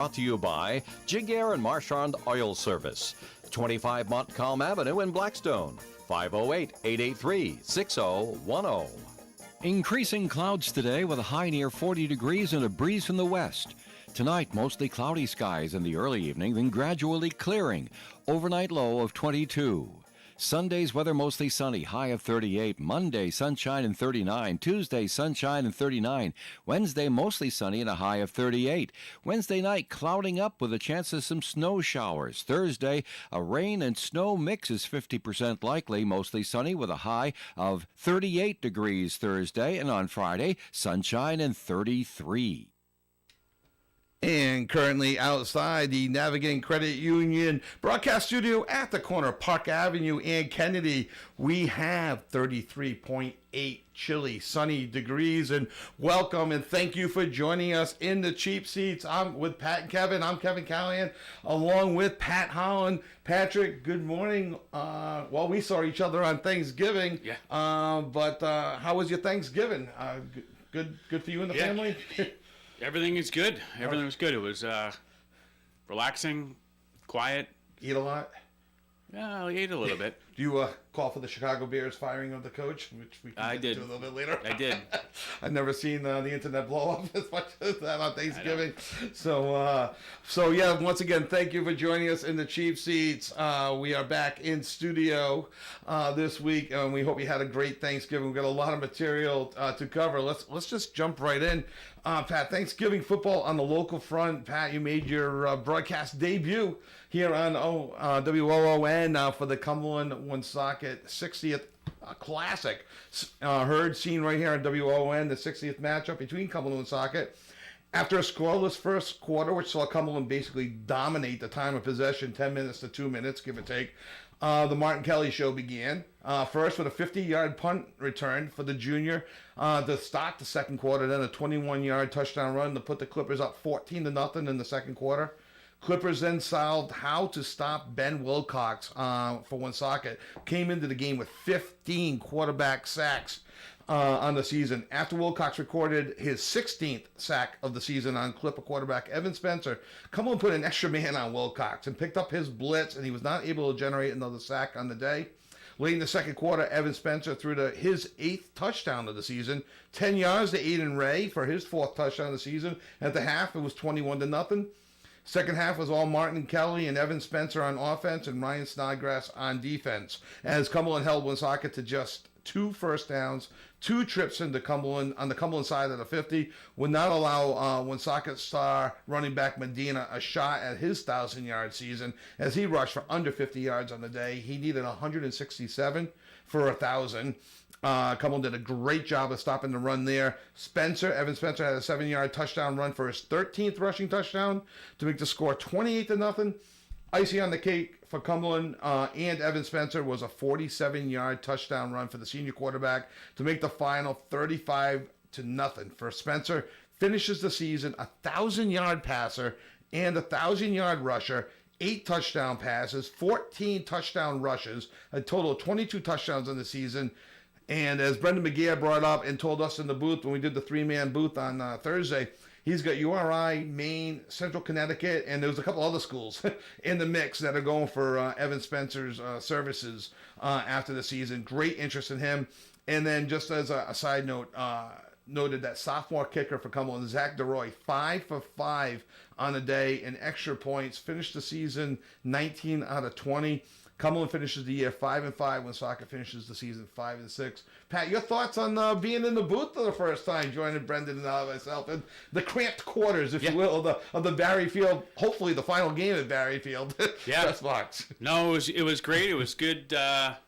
Brought to you by Jig-Air and Marchand Oil Service, 25 Montcalm Avenue in Blackstone, 508-883-6010. Increasing clouds today with a high near 40 degrees and a breeze from the west. Tonight, mostly cloudy skies in the early evening, then gradually clearing. Overnight low of 22. Sunday's weather mostly sunny, high of 38. Monday, sunshine and 39. Tuesday, sunshine and 39. Wednesday, mostly sunny and a high of 38. Wednesday night, clouding up with a chance of some snow showers. Thursday, a rain and snow mix is 50% likely, mostly sunny with a high of 38 degrees Thursday. And on Friday, sunshine and 33. And currently outside the Navigating Credit Union broadcast studio at the corner of Park Avenue and Kennedy, we have 33.8 chilly, sunny degrees. And welcome and thank you for joining us in the cheap seats. I'm with Pat and Kevin. I'm Kevin Callahan, along with Pat Holland. Patrick, good morning. Well, we saw each other on Thanksgiving. Yeah. But how was your Thanksgiving? Good for you and the family? Everything is good. Everything was good. It was relaxing, quiet. Eat a lot? Yeah, I ate a little bit. Do you call for the Chicago Bears firing of the coach, which we can get to a little bit later? I did. I've never seen the internet blow up as much as that on Thanksgiving. So yeah, once again, thank you for joining us in the cheap seats. We are back in studio this week, and we hope you had a great Thanksgiving. We've got a lot of material to cover. Let's just jump right in. Pat, Thanksgiving football on the local front. Pat, you made your broadcast debut here on WOON for the Cumberland Woonsocket 60th Classic. Heard, seen right here on WOON, the 60th matchup between Cumberland and Woonsocket. After a scoreless first quarter, which saw Cumberland basically dominate the time of possession, 10 minutes to 2 minutes, give or take, the Martin Kelly show began. First with a 50-yard punt return for the junior to start the second quarter, then a 21-yard touchdown run to put the Clippers up 14-0 in the second quarter. Clippers then solved how to stop Ben Wilcox for Woonsocket. Came into the game with 15 quarterback sacks on the season. After Wilcox recorded his 16th sack of the season on Clipper quarterback Evan Spencer, Cumberland put an extra man on Wilcox and picked up his blitz, and he was not able to generate another sack on the day. Late in the second quarter, Evan Spencer threw his 8th touchdown of the season, 10 yards to Aiden Ray for his 4th touchdown of the season. At the half, it was 21-0. Second half was all Martin Kelly and Evan Spencer on offense and Ryan Snodgrass on defense, as Cumberland held Woonsocket to just 2 first downs, 2 trips into Cumberland on the Cumberland side of the 50, would not allow Woonsocket star running back Medina a shot at his 1,000-yard season as he rushed for under 50 yards on the day. He needed 167 for 1,000. Cumberland did a great job of stopping the run there. Evan Spencer had a 7-yard touchdown run for his 13th rushing touchdown to make the score 28-0. Icing on the cake for Cumberland and Evan Spencer was a 47-yard touchdown run for the senior quarterback to make the final 35-0. For Spencer, finishes the season a 1,000-yard passer and a 1,000-yard rusher, 8 touchdown passes, 14 touchdown rushes, a total of 22 touchdowns in the season. And as Brendan McGee brought up and told us in the booth when we did the 3-man booth on Thursday, he's got URI, Maine, Central Connecticut, and there's a couple other schools in the mix that are going for Evan Spencer's services after the season. Great interest in him. And then just as a side note, noted that sophomore kicker for Cumberland, Zach DeRoy, 5 for 5 on the day in extra points, finished the season 19 out of 20. Cumberland finishes the year 5-5 when Woonsocket finishes the season 5-6. Pat, your thoughts on being in the booth for the first time, joining Brendan and myself in the cramped quarters, if you will, of the Barry Field, hopefully the final game at Barry Field. Yeah. Press box. No, it was great. It was good to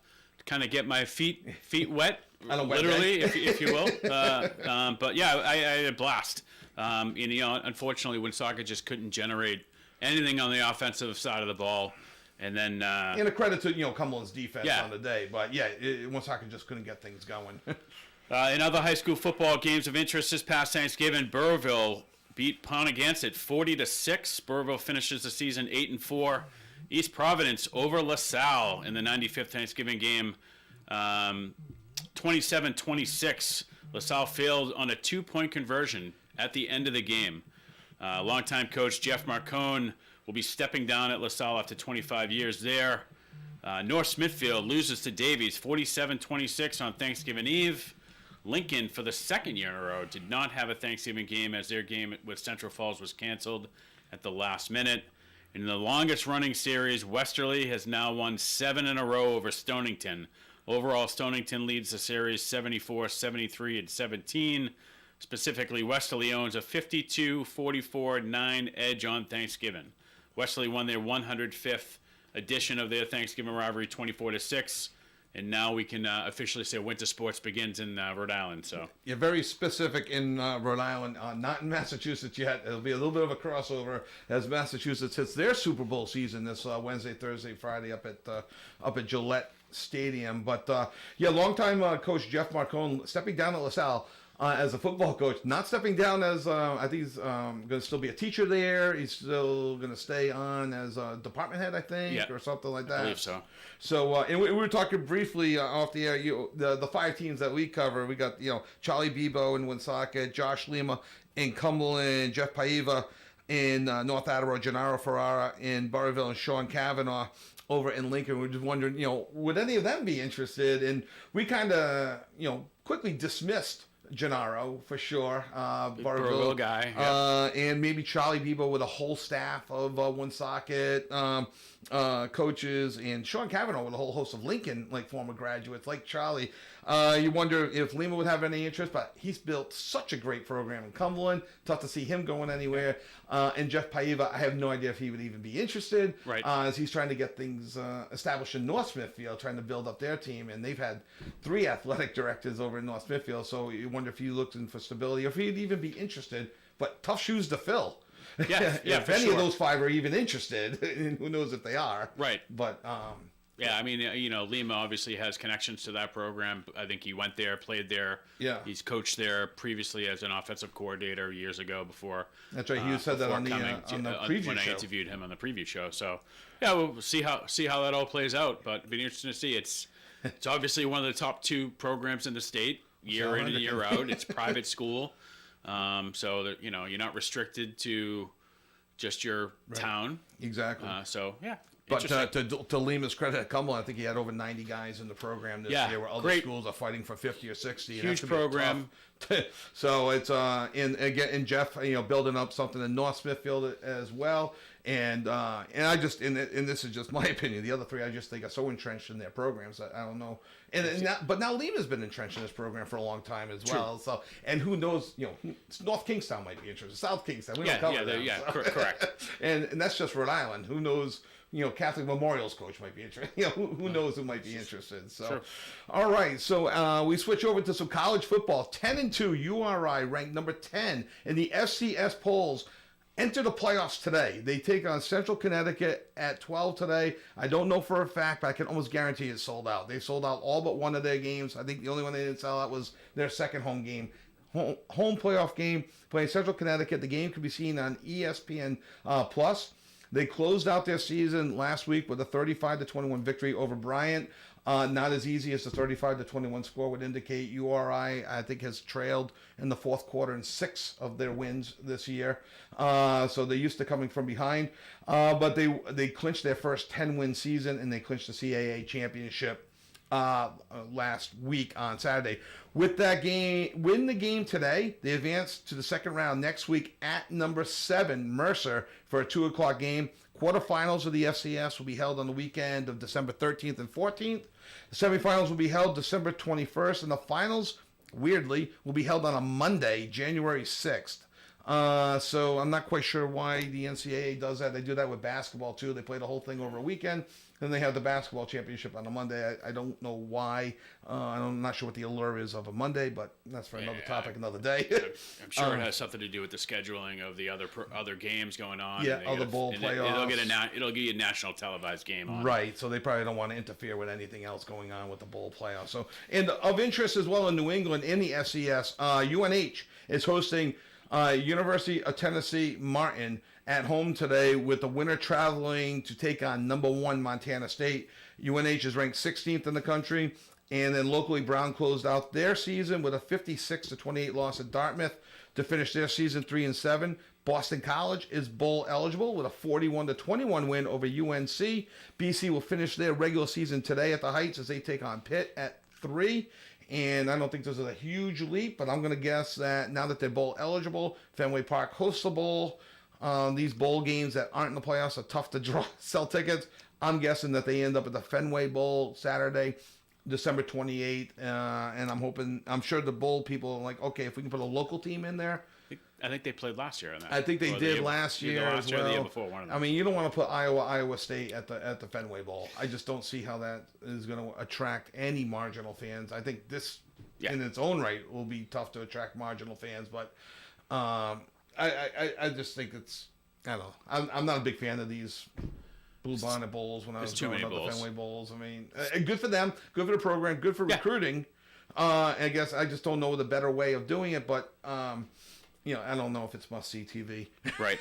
kind of get my feet wet, literally, if you will. But yeah, I had a blast. Unfortunately, Woonsocket just couldn't generate anything on the offensive side of the ball. And then, and a credit to Cumberland's defense on the day, but Woonsocket just couldn't get things going. In other high school football games of interest this past Thanksgiving, Burrville beat Pontiganset 40-6. Burrville finishes the season 8-4. East Providence over LaSalle in the 95th Thanksgiving game, 27-26. LaSalle failed on a 2-point conversion at the end of the game. Longtime coach Jeff Marcone will be stepping down at LaSalle after 25 years there. North Smithfield loses to Davies 47-26 on Thanksgiving Eve. Lincoln, for the second year in a row, did not have a Thanksgiving game as their game with Central Falls was canceled at the last minute. In the longest running series, Westerly has now won 7 in a row over Stonington. Overall, Stonington leads the series 74, 73, and 17. Specifically, Westerly owns a 52-44-9 edge on Thanksgiving. Westerly won their 105th edition of their Thanksgiving rivalry 24-6. And now we can officially say winter sports begins in Rhode Island. So you're very specific in Rhode Island, not in Massachusetts yet. It'll be a little bit of a crossover as Massachusetts hits their Super Bowl season this Wednesday, Thursday, Friday up at Gillette Stadium. But longtime coach Jeff Marcone stepping down at LaSalle. As a football coach, not stepping down as, I think he's going to still be a teacher there. He's still going to stay on as a department head, I think, or something like that. I believe so. So, and we were talking briefly off the air, the 5 teams that we cover. We got, Charlie Bebo in Woonsocket, Josh Lima in Cumberland, Jeff Paiva in North Attleboro, Gennaro Ferrara in Burrillville, and Sean Kavanaugh over in Lincoln. We're just wondering, would any of them be interested? And we kind of, quickly dismissed Gennaro for sure, Burrillville guy, and maybe Charlie Bebo with a whole staff of Woonsocket coaches, and Sean Kavanaugh with a whole host of Lincoln former graduates like Charlie. You wonder if Lima would have any interest, but he's built such a great program in Cumberland. Tough to see him going anywhere. And Jeff Paiva, I have no idea if he would even be interested, right? As he's trying to get things established in North Smithfield, trying to build up their team, and they've had 3 athletic directors over in North Smithfield. So you wonder if he looked in for stability, or if he'd even be interested. But tough shoes to fill. Yeah, if any of those 5 are even interested, and who knows if they are. Right. But yeah, I mean, Lima obviously has connections to that program. I think he went there, played there. Yeah. He's coached there previously as an offensive coordinator years ago before. That's right. He said that on the preview when show. I interviewed him on the preview show. So, yeah, we'll see how that all plays out. But it'll be interesting to see. It's obviously one of the top 2 programs in the state, year in and year out. It's private school, so that you're not restricted to just your town. Exactly. So yeah. But to Lima's credit at Cumberland, I think he had over 90 guys in the program this year, where other schools are fighting for 50 or 60. Huge program. So it's and Jeff, building up something in North Smithfield as well. And I just and this is just my opinion. The other 3 I just think are so entrenched in their programs that I don't know. But now Lima's been entrenched in this program for a long time as well. So and who knows? North Kingstown might be interested. South Kingstown, we don't cover them. Yeah, correct. and that's just Rhode Island. Who knows? Catholic Memorial's coach might be interested. Who knows who might be interested. So, sure. All right. So we switch over to some college football. 10-2 URI ranked number 10 in the FCS polls. Enter the playoffs today. They take on Central Connecticut at 12 today. I don't know for a fact, but I can almost guarantee it's sold out. They sold out all but one of their games. I think the only one they didn't sell out was their second home game. Home playoff game playing Central Connecticut. The game can be seen on ESPN Plus. They closed out their season last week with a 35-21 victory over Bryant. Not as easy as the 35-21 score would indicate. URI, I think, has trailed in the fourth quarter in 6 of their wins this year. So they're used to coming from behind. But they clinched their first 10-win season, and they clinched the CAA championship last week on Saturday. With that game, win the game today, they advance to the second round next week at number 7, Mercer, for a 2 o'clock game. Quarterfinals of the FCS will be held on the weekend of December 13th and 14th. The semifinals will be held December 21st, and the finals, weirdly, will be held on a Monday, January 6th. So I'm not quite sure why the NCAA does that. They do that with basketball, too. They play the whole thing over a weekend. Then they have the basketball championship on a Monday. I don't know why. I'm not sure what the allure is of a Monday, but that's for another topic, another day. I'm sure it has something to do with the scheduling of the other games going on. Yeah, other bowl playoffs. It'll give you a national televised game on. Right, so they probably don't want to interfere with anything else going on with the bowl playoffs. So, and of interest as well in New England in the FCS, UNH is hosting University of Tennessee Martin at home today, with the winner traveling to take on number 1 Montana State. UNH is ranked 16th in the country, and then locally Brown closed out their season with a 56-28 loss at Dartmouth to finish their season 3-7. Boston College is bowl eligible with a 41-21 win over UNC. BC will finish their regular season today at the Heights as they take on Pitt at 3. And I don't think this is a huge leap, but I'm going to guess that now that they're bowl eligible, Fenway Park hosts the bowl. These bowl games that aren't in the playoffs are tough to sell tickets. I'm guessing that they end up at the Fenway Bowl Saturday, December 28th. And I'm sure the bowl people are like, okay, if we can put a local team in there. I think they played last year on that. I think they did last year as well. The year before, one of them. I mean, you don't want to put Iowa State at the Fenway Bowl. I just don't see how that is going to attract any marginal fans. I think this, in its own right, will be tough to attract marginal fans. But I just think it's, I don't know. I'm not a big fan of these Blue Bonnet Bowls when I was growing up, the Fenway Bowls. I mean, good for them, good for the program, good for recruiting. I guess I just don't know the better way of doing it, but I don't know if it's must-see TV. Right.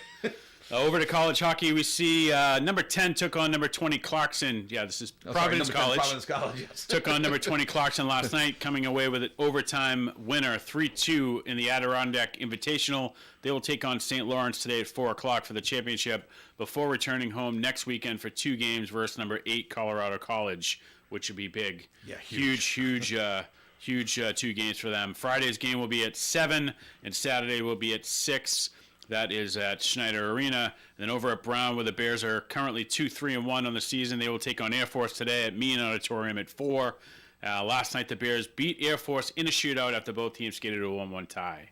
Over to college hockey, we see number 10 took on number 20 Clarkson. Yeah, this is Providence College. Providence College, yes. Took on number 20 Clarkson last night, coming away with an overtime winner, 3-2 in the Adirondack Invitational. They will take on St. Lawrence today at 4 o'clock for the championship before returning home next weekend for 2 games versus number 8 Colorado College, which would be big. Yeah, huge 2 games for them. Friday's game will be at 7, and Saturday will be at 6. That is at Schneider Arena. And then over at Brown, where the Bears are currently 2-3-1 on the season, they will take on Air Force today at Meehan Auditorium at 4. Last night, the Bears beat Air Force in a shootout after both teams skated a 1-1 tie.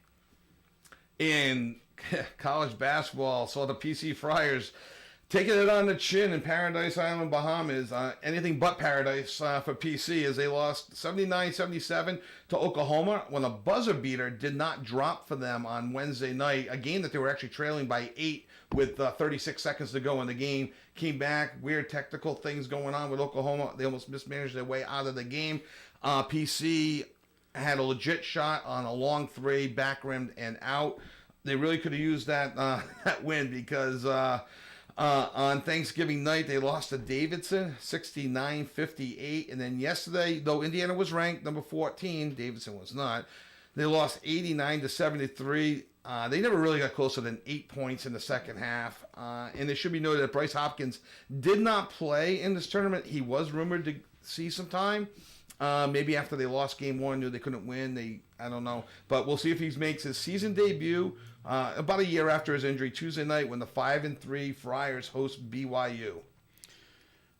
In college basketball, saw the PC Friars taking it on the chin in Paradise Island, Bahamas. Anything but paradise for PC as they lost 79-77 to Oklahoma when a buzzer beater did not drop for them on Wednesday night. A game that they were actually trailing by 8 with 36 seconds to go in the game. Came back, weird technical things going on with Oklahoma. They almost mismanaged their way out of the game. PC had a legit shot on a long 3, back rimmed and out. They really could have used that win because on Thanksgiving night, they lost to Davidson, 69-58. And then yesterday, though Indiana was ranked number 14, Davidson was not. They lost 89-73. They never really got closer than 8 points in the second half. And it should be noted that Bryce Hopkins did not play in this tournament. He was rumored to see some time. Maybe after they lost game 1, knew they couldn't win. I don't know. But we'll see if he makes his season debut about a year after his injury, Tuesday night, when the 5-3 Friars host BYU.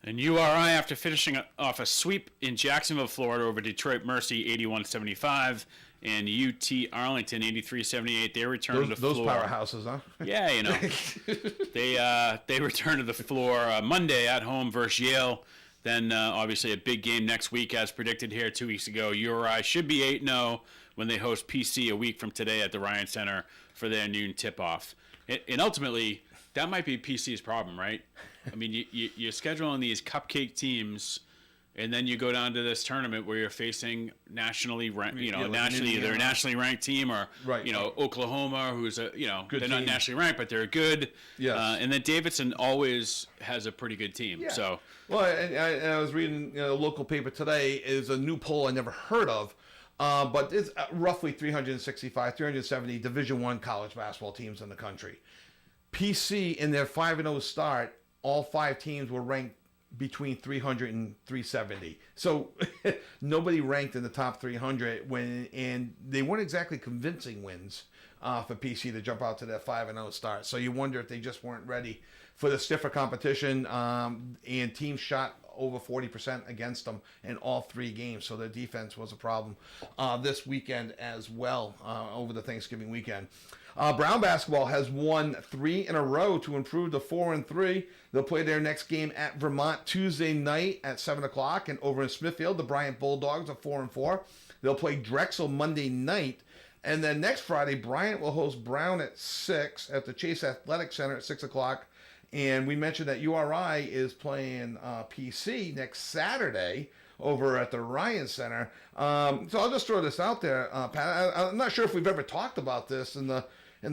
And URI, after finishing off a sweep in Jacksonville, Florida, over Detroit Mercy, 81-75, and UT Arlington, 83-78, they returned to the floor. Those powerhouses, huh? Yeah, they returned to the floor Monday at home versus Yale. Then, obviously, a big game next week, as predicted here 2 weeks ago. URI should be 8-0 when they host PC a week from today at the Ryan Center for their noon tip-off. And ultimately, that might be PC's problem, right? I mean, you're scheduling these cupcake teams, and then you go down to this tournament where you're facing nationally ranked, either a nationally ranked team or, Oklahoma, who's they're team. not nationally ranked, but they're good. Yes. And then Davidson always has a pretty good team. Yeah. So, well, I was reading a local paper today. Is a new poll I never heard of. But it's roughly 370 Division I college basketball teams in the country. PC, in their 5-0 start, all 5 teams were ranked between 300 and 370. So nobody ranked in the top 300 and they weren't exactly convincing wins for PC to jump out to that 5-0 start. So you wonder if they just weren't ready for the stiffer competition, and teams shot over 40% against them in all 3 games. So their defense was a problem this weekend as well, over the Thanksgiving weekend. Brown basketball has won 3 in a row to improve to 4-3. They'll play their next game at Vermont Tuesday night at 7 o'clock. And over in Smithfield, the Bryant Bulldogs are 4-4. They'll play Drexel Monday night. And then next Friday, Bryant will host Brown at 6 at the Chase Athletic Center at 6 o'clock. And we mentioned that URI is playing PC next Saturday over at the Ryan Center. So I'll just throw this out there, Pat. I'm not sure if we've ever talked about this in the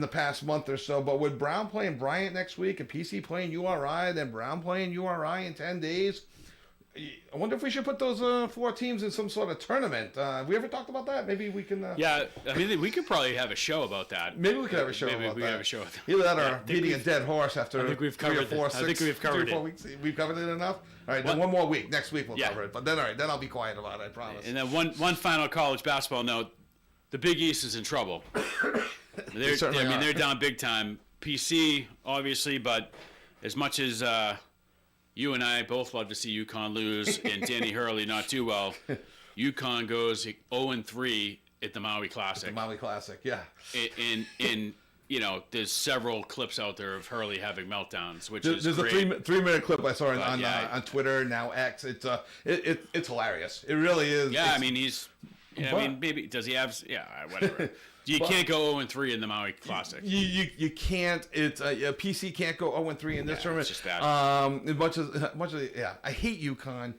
past month or so, but with Brown playing Bryant next week and PC playing URI, then Brown playing URI in 10 days, I wonder if we should put those 4 teams in some sort of tournament. Have we ever talked about that? Maybe we can. Yeah, I mean, we could probably have a show about that. Maybe we could have a show Maybe about we that. have a show. Either that or beating a dead horse after I think we've 3 or covered 4, it. 6, I think we've covered 3 or 4 it. weeks. We've covered it enough. All right, then one more week. Next week we'll Yeah. cover it. But then, all right, then I'll be quiet about it. I promise. And then one final college basketball note: the Big East is in trouble. certainly are. They're down big time. PC obviously, but as much as you and I both love to see UConn lose and Danny Hurley not do well, UConn goes 0-3 at the Maui Classic. The Maui Classic, yeah. And you know, there's several clips out there of Hurley having meltdowons, which There's is a great. 3-minute clip I saw yeah. on Twitter, now X. It's hilarious. It really is. Yeah, I mean maybe does he have? Yeah, whatever. You can't go 0-3 in the Maui Classic. You can't. It's PC can't go 0-3 in this tournament. It's just bad. As much as yeah, I hate UConn.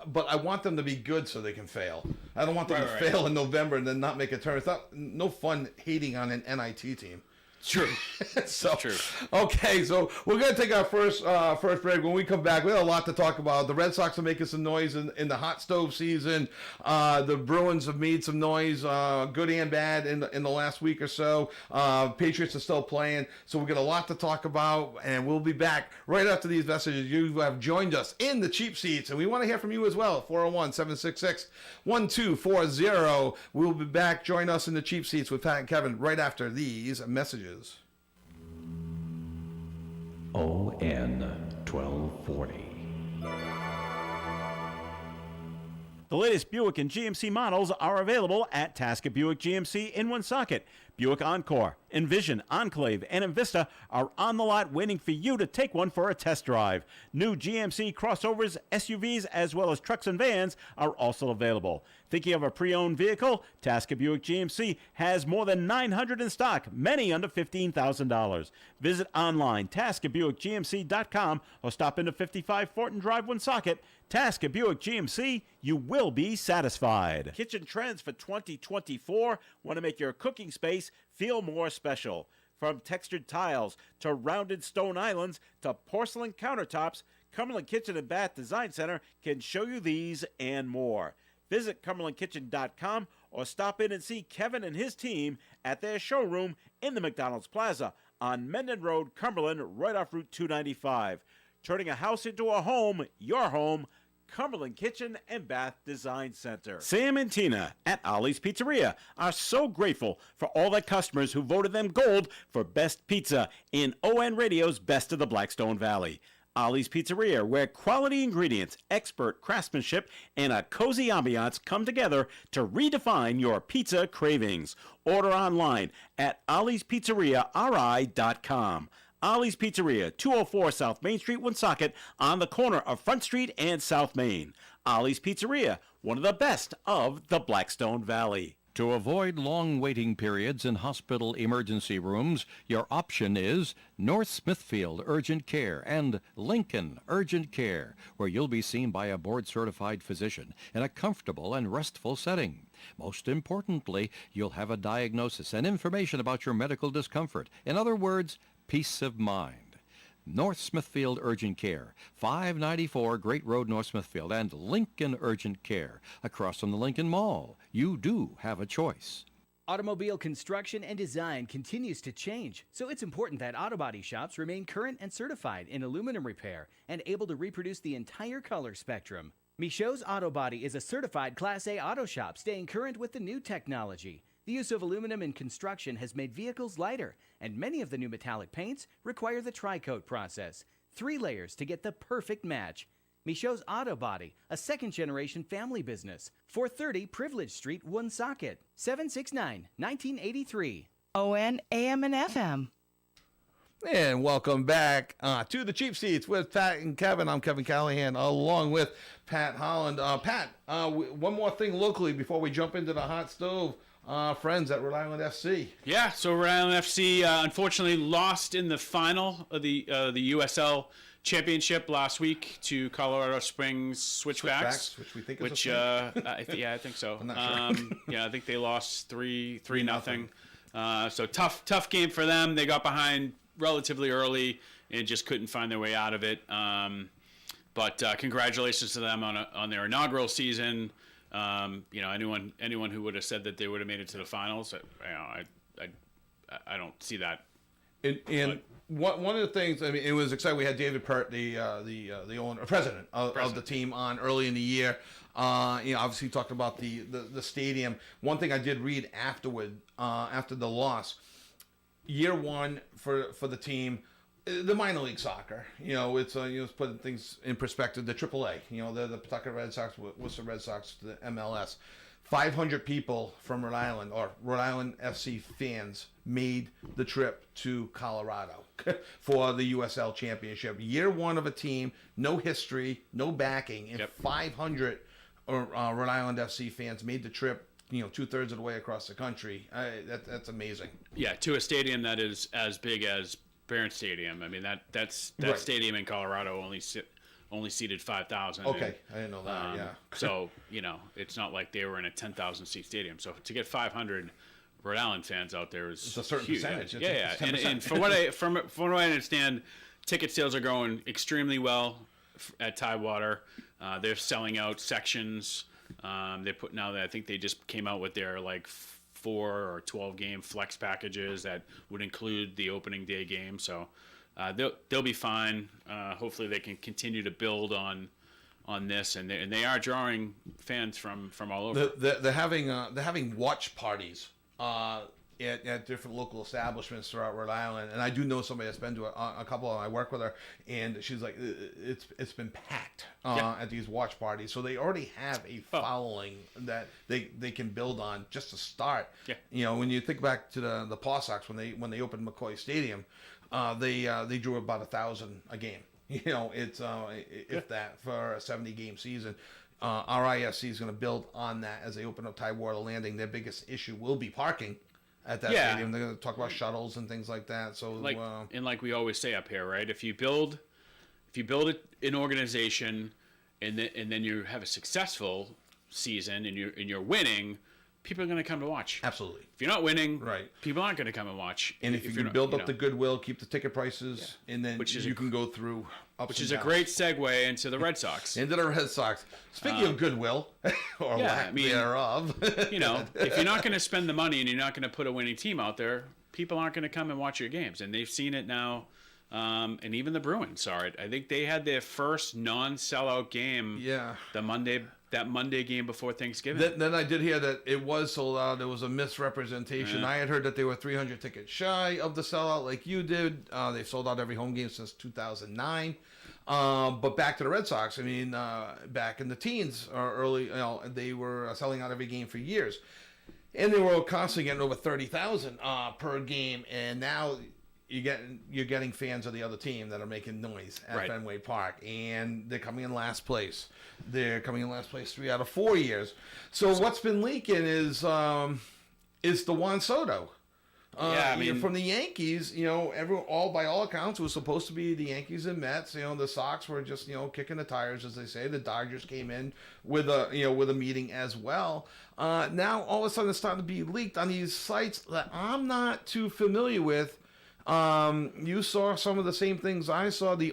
But I want them to be good so they can fail. I don't want them to fail in November and then not make a tournament. It's no fun hating on an NIT team. True. So, True. Okay, so we're going to take our first break. When we come back, we have a lot to talk about. The Red Sox are making some noise in the hot stove season. The Bruins have made some noise, good and bad, in the last week or so. Patriots are still playing. So we've got a lot to talk about, and we'll be back right after these messages. You have joined us in the cheap seats, and we want to hear from you as well. 401-766-1240. We'll be back. Join us in the cheap seats with Pat and Kevin right after these messages. ON 1240. The latest Buick and GMC models are available at Tasker Buick GMC in Woonsocket. Buick Encore, Envision, Enclave, and Envista are on the lot waiting for you to take one for a test drive. New GMC crossovers, SUVs, as well as trucks and vans are also available. Thinking of a pre-owned vehicle? Tasker Buick GMC has more than 900 in stock, many under $15,000. Visit online, TaskerBuickGMC.com, or stop into 55 Fortin Drive, Woonsocket. Tasker Buick GMC, you will be satisfied. Kitchen trends for 2024 want to make your cooking space feel more special. From textured tiles to rounded stone islands to porcelain countertops, Cumberland Kitchen and Bath Design Center can show you these and more. Visit CumberlandKitchen.com or stop in and see Kevin and his team at their showroom in the McDonald's Plaza on Mendon Road, Cumberland, right off Route 295. Turning a house into a home, your home, Cumberland Kitchen and Bath Design Center. Sam and Tina at Ollie's Pizzeria are so grateful for all the customers who voted them gold for best pizza in ON Radio's Best of the Blackstone Valley. Ollie's Pizzeria, where quality ingredients, expert craftsmanship, and a cozy ambiance come together to redefine your pizza cravings. Order online at olliespizzeriari.com. Ollie's Pizzeria, 204 South Main Street, Woonsocket, on the corner of Front Street and South Main. Ollie's Pizzeria, one of the best of the Blackstone Valley. To avoid long waiting periods in hospital emergency rooms, your option is North Smithfield Urgent Care and Lincoln Urgent Care, where you'll be seen by a board-certified physician in a comfortable and restful setting. Most importantly, you'll have a diagnosis and information about your medical discomfort. In other words, peace of mind. North Smithfield Urgent Care, 594 Great Road, North Smithfield, and Lincoln Urgent Care, across from the Lincoln Mall. You do have a choice. Automobile construction and design continues to change, so it's important that auto body shops remain current and certified in aluminum repair and able to reproduce the entire color spectrum. Michaud's Auto Body is a certified Class A auto shop staying current with the new technology. The use of aluminum in construction has made vehicles lighter, and many of the new metallic paints require the tri-coat process, 3 layers to get the perfect match. Michaud's Auto Body, a second-generation family business, 430 Privilege Street, Woonsocket, 769-1983. ON, AM, and FM. And welcome back to the Cheap Seats with Pat and Kevin. I'm Kevin Callahan, along with Pat Holland. Pat, one more thing locally before we jump into the hot stove. Friends at Rhode Island FC. Yeah, so Rhode Island FC unfortunately lost in the final of the USL Championship last week to Colorado Springs Switchbacks, which we think is a I think so. I'm not sure. Yeah, I think they lost 3-0. So tough game for them. They got behind relatively early and just couldn't find their way out of it. But congratulations to them on their inaugural season. Anyone who would have said that they would have made it to the finals, I don't see that. And one of the things, I mean, it was exciting. We had David Pert, the owner, president of the team, on early in the year. Obviously talked about the stadium. One thing I did read afterward, after the loss, year one for the team, the minor league soccer. It's putting things in perspective. The AAA, the Pawtucket Red Sox, Worcester Red Sox, the MLS. 500 people from Rhode Island, or Rhode Island FC fans, made the trip to Colorado for the USL Championship. Year one of a team, no history, no backing, and 500 Rhode Island FC fans made the trip. 2/3 of the way across the country. That's amazing. Yeah, to a stadium that is as big as Barron Stadium. I mean, that stadium in Colorado only seated 5,000. Okay, I didn't know that. Yeah. So it's not like they were in a 10,000 seat stadium. So to get 500 Rhode Island fans out there is it's a certain huge. percentage. Yeah, It's and 10%. from what I understand, ticket sales are going extremely well at Tidewater. They're selling out sections. I think they just came out with their 4 or 12 game flex packages that would include the opening day game. So they'll be fine. Hopefully they can continue to build on this, and they are drawing fans from all over. They're having watch parties at different local establishments throughout Rhode Island, and I do know somebody that's been to a couple of them. I work with her, and she's like, it's been packed at these watch parties. So they already have a following that they can build on just to start. Yeah. When you think back to the Paw Sox when they opened McCoy Stadium, they drew about 1,000 a game. It's if that for a 70 game season. RIFC is going to build on that as they open up Tidewater Landing. Their biggest issue will be parking at that stadium. They're going to talk about shuttles and things like that. So like we always say up here, right? If you build an organization and then you have a successful season and you're winning, people are going to come to watch. Absolutely. If you're not winning, right, people aren't going to come and watch. And if you can build up the goodwill, keep the ticket prices, and then you can go through ups which and is downs. a great segue into the Red Sox. Into the Red Sox. Speaking of goodwill, or lack thereof. If you're not going to spend the money and you're not going to put a winning team out there, people aren't going to come and watch your games. And they've seen it now. And even the Bruins saw it. I think they had their first non-sellout game. Yeah. That Monday game before Thanksgiving. Then I did hear that it was sold out. There was a misrepresentation. I had heard that they were 300 tickets shy of the sellout, like you did. They've sold out every home game since 2009. But back to the Red Sox. I mean, back in the teens or early, they were selling out every game for years, and they were constantly getting over 30,000 per game. And now you're getting fans of the other team that are making noise at Fenway Park, and they're coming in last place. They're coming in last place 3 out of 4 years. So what's been leaking is the Juan Soto. From the Yankees, everyone, by all accounts, it was supposed to be the Yankees and Mets. The Sox were just, kicking the tires, as they say. The Dodgers came in with a meeting as well. Now all of a sudden it's starting to be leaked on these sites that I'm not too familiar with. You saw some of the same things I saw. The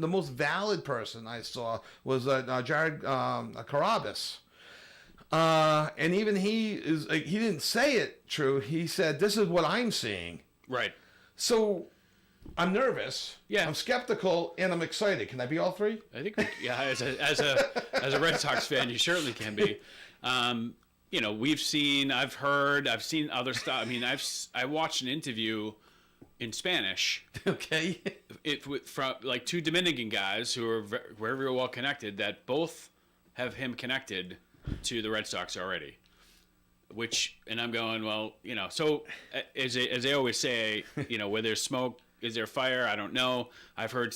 most valid person I saw was Jared Carabas. And even he didn't say it true. He said, "This is what I'm seeing." Right. So I'm nervous. Yeah. I'm skeptical, and I'm excited. Can I be all three? I think, as a Red Sox fan, you certainly can be. I've seen other stuff. I mean, I watched an interview in Spanish. Okay. From two Dominican guys who are very well connected that both have him connected to the Red Sox already. And I'm going, well, so as they always say, where there's smoke, is there fire? I don't know. I've heard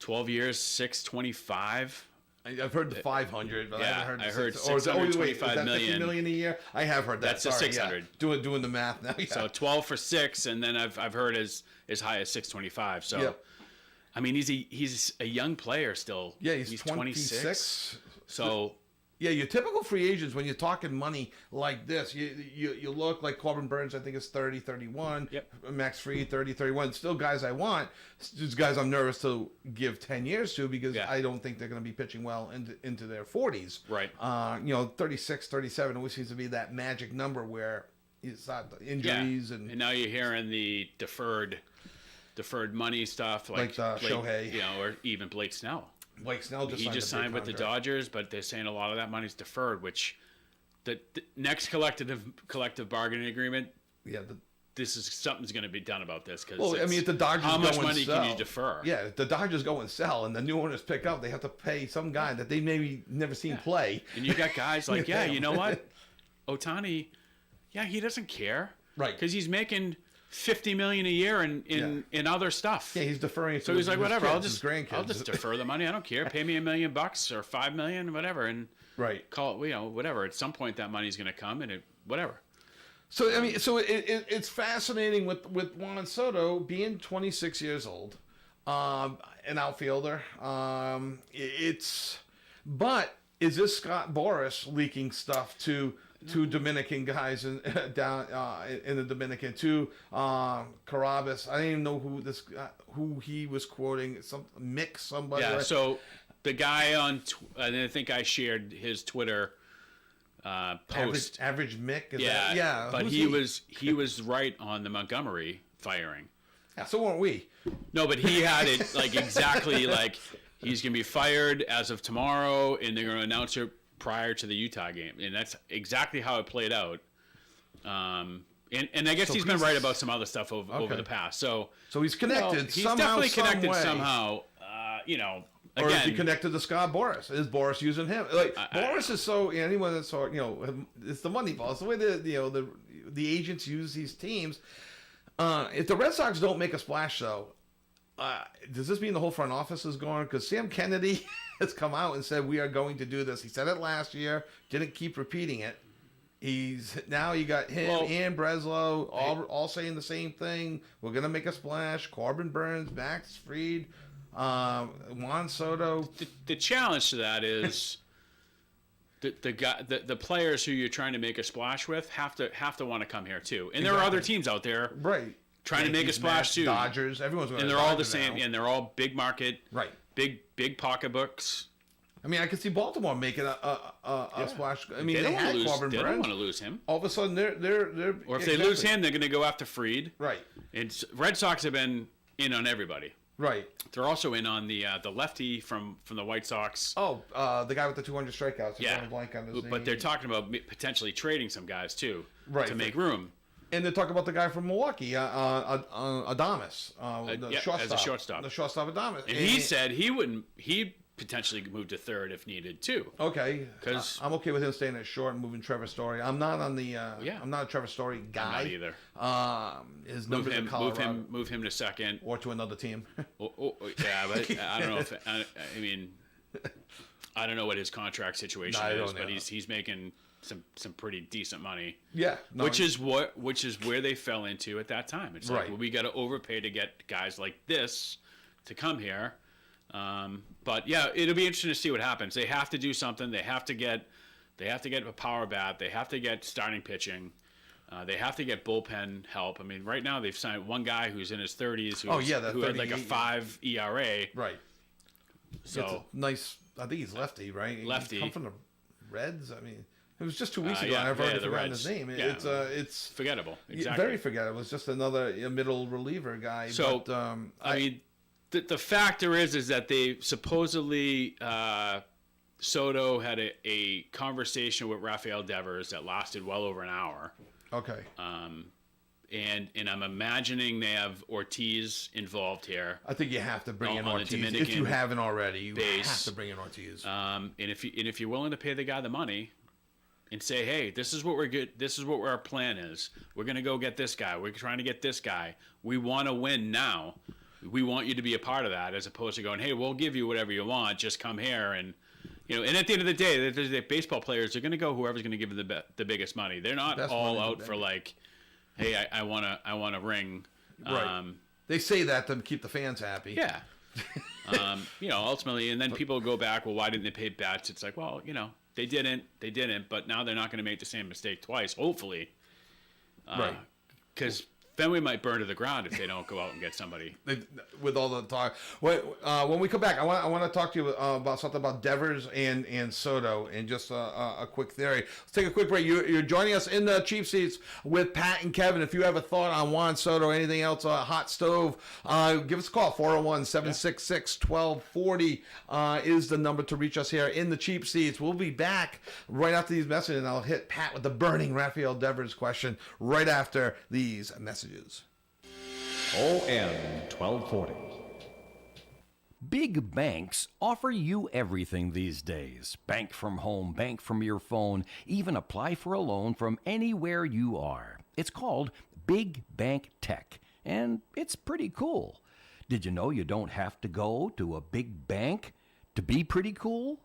12 years, 625. I've heard the 500, but yeah, I haven't heard I heard 625 million. $50 million a year. I have heard that. That's a 600. Yeah. Doing the math now. Yeah. So 12 for 6, and then I've heard as high as 625. So, yep. I mean, he's a young player still. Yeah, he's 26. So, Yeah, your typical free agents, when you're talking money like this, you look like Corbin Burns, I think is 30, 31. Yep. Max Fried, 30, 31. Still guys I want. Just guys I'm nervous to give 10 years to because Yeah. I don't think they're going to be pitching well into their 40s. Right. 36, 37 always seems to be that magic number where it's not injuries and now you're hearing the deferred money stuff like Blake, Shohei. or even Blake Snell. Blake Snell He just signed with the Dodgers, but they're saying a lot of that money's deferred, which the next collective bargaining agreement, Yeah. something's going to be done about this. Cause Well, I mean, if the Dodgers how much go and money sell, can you defer? Yeah, if the Dodgers go and sell and the new owners pick up, they have to pay some guy that they maybe never seen play. And you got guys like, you know what? Ohtani, he doesn't care. Right. Because he's making $50 million a year in other stuff. Yeah, he's deferring it So to he's like, his whatever, kids, his grandkids. I'll just defer the money. I don't care. Pay me $1 million or $5 million, whatever, and Right. call it, whatever. At some point, that money's going to come, and whatever. So I mean, it's fascinating with Juan Soto being 26 years old, an outfielder. But is this Scott Boras leaking stuff to Dominican guys down in the Dominican, to Carabas? I didn't even know who he was quoting. Mick somebody. Yeah. Right? So the guy I think I shared his Twitter post. Average Mick. Yeah. But Who's he was right on the Montgomery firing. Yeah, so weren't we? No, but he had it like exactly like he's going to be fired as of tomorrow, and they're going to announce it prior to the Utah game, and that's exactly how it played out. And I guess he's been right about some other stuff over the past. So he's connected. He's somehow, definitely connected some way. somehow. Or is he Again, connected to Scott Boras? Is Boras using him? Like Boras is so anyone that's so it's the money ball. It's the way the agents use these teams. If the Red Sox don't make a splash, though, does this mean the whole front office is gone? Because Sam Kennedy has come out and said we are going to do this. He said it last year, didn't keep repeating it. Now you got him and Breslow all saying the same thing. We're gonna make a splash. Corbin Burns, Max Fried, Juan Soto. the challenge to that is the players who you're trying to make a splash with have to want to come here too. And there are other teams out there Right. trying to make a Yankees, splash Mets, too. Dodgers, everyone's going And to they're all the same, and they're all big market, Right. big pocketbooks. I mean, I could see Baltimore making a splash. I mean, They don't had want to lose. Corbin They don't Burns. want to lose him. All of a sudden, they're Or if they lose him, they're going to go after Fried. Right. And Red Sox have been in on everybody. Right. They're also in on the lefty from the White Sox. Oh, the guy with the 200 strikeouts. I'm Yeah, drawing a blank on his name. but they're talking about potentially trading some guys too, Right. to make room. And they're talking about the guy from Milwaukee, Adames, the shortstop. as a shortstop. The shortstop Adames. And he said he potentially move to third if needed too. Okay, 'Cause- I'm okay with him staying at short and moving Trevor Story. I'm not on the. I'm not a Trevor Story guy. Not either. His Move numbers in him, Colorado move him to second. or to another team. Yeah, but I don't know if I mean I don't know what his contract situation No, I is, don't but know. he's making some pretty decent money. Yeah, no, which is where they fell into at that time. It's like, Right. well, we got to overpay to get guys like this to come here. But yeah, it'll be interesting to see what happens. They have to do something. They have to get a power bat. They have to get starting pitching. They have to get bullpen help. I mean, right now they've signed one guy who's in his 30s who had like a 5 ERA. right. So It's a nice. I think he's lefty, right? He Lefty. come from the Reds. I mean, it was just 2 weeks ago, yeah, and I've already the forgotten Reds. his name. Yeah. It's forgettable. Exactly. very forgettable. It's just another middle reliever guy. So but, I mean, the factor is that they supposedly Soto had a conversation with Rafael Devers that lasted well over an hour. okay. And I'm imagining they have Ortiz involved here. I think you have to bring in on the Ortiz if you Dominican haven't already. You base. have to bring in Ortiz. And if you're willing to pay the guy the money, and say, hey, this is what we're good. This is what our plan is. We're gonna go get this guy. We're trying to get this guy. We want to win now. We want you to be a part of that, as opposed to going, hey, we'll give you whatever you want. Just come here and. And at the end of the day, the baseball players are going to go whoever's going to give them the biggest money. They're not Best all money, out for like, hey, I want a ring. Right. They say that to keep the fans happy. Yeah. Ultimately, and then people go back, well, why didn't they pay bets? It's like, well, they didn't. But now they're not going to make the same mistake twice. Hopefully, Right. Because Fenway might burn to the ground if they don't go out and get somebody. With all the talk. When we come back, I want to talk to you about something about Devers and Soto, and just a quick theory. Let's take a quick break. You're joining us in the Cheap Seats with Pat and Kevin. If you have a thought on Juan Soto or anything else, hot stove, give us a call. 401-766-1240 is the number to reach us here in the Cheap Seats. We'll be back right after these messages, and I'll hit Pat with the burning Rafael Devers question right after these messages. ON 1240. Big banks offer you everything these days. Bank from home, bank from your phone, even apply for a loan from anywhere you are. It's called Big Bank Tech, and it's pretty cool. Did you know you don't have to go to a big bank to be pretty cool?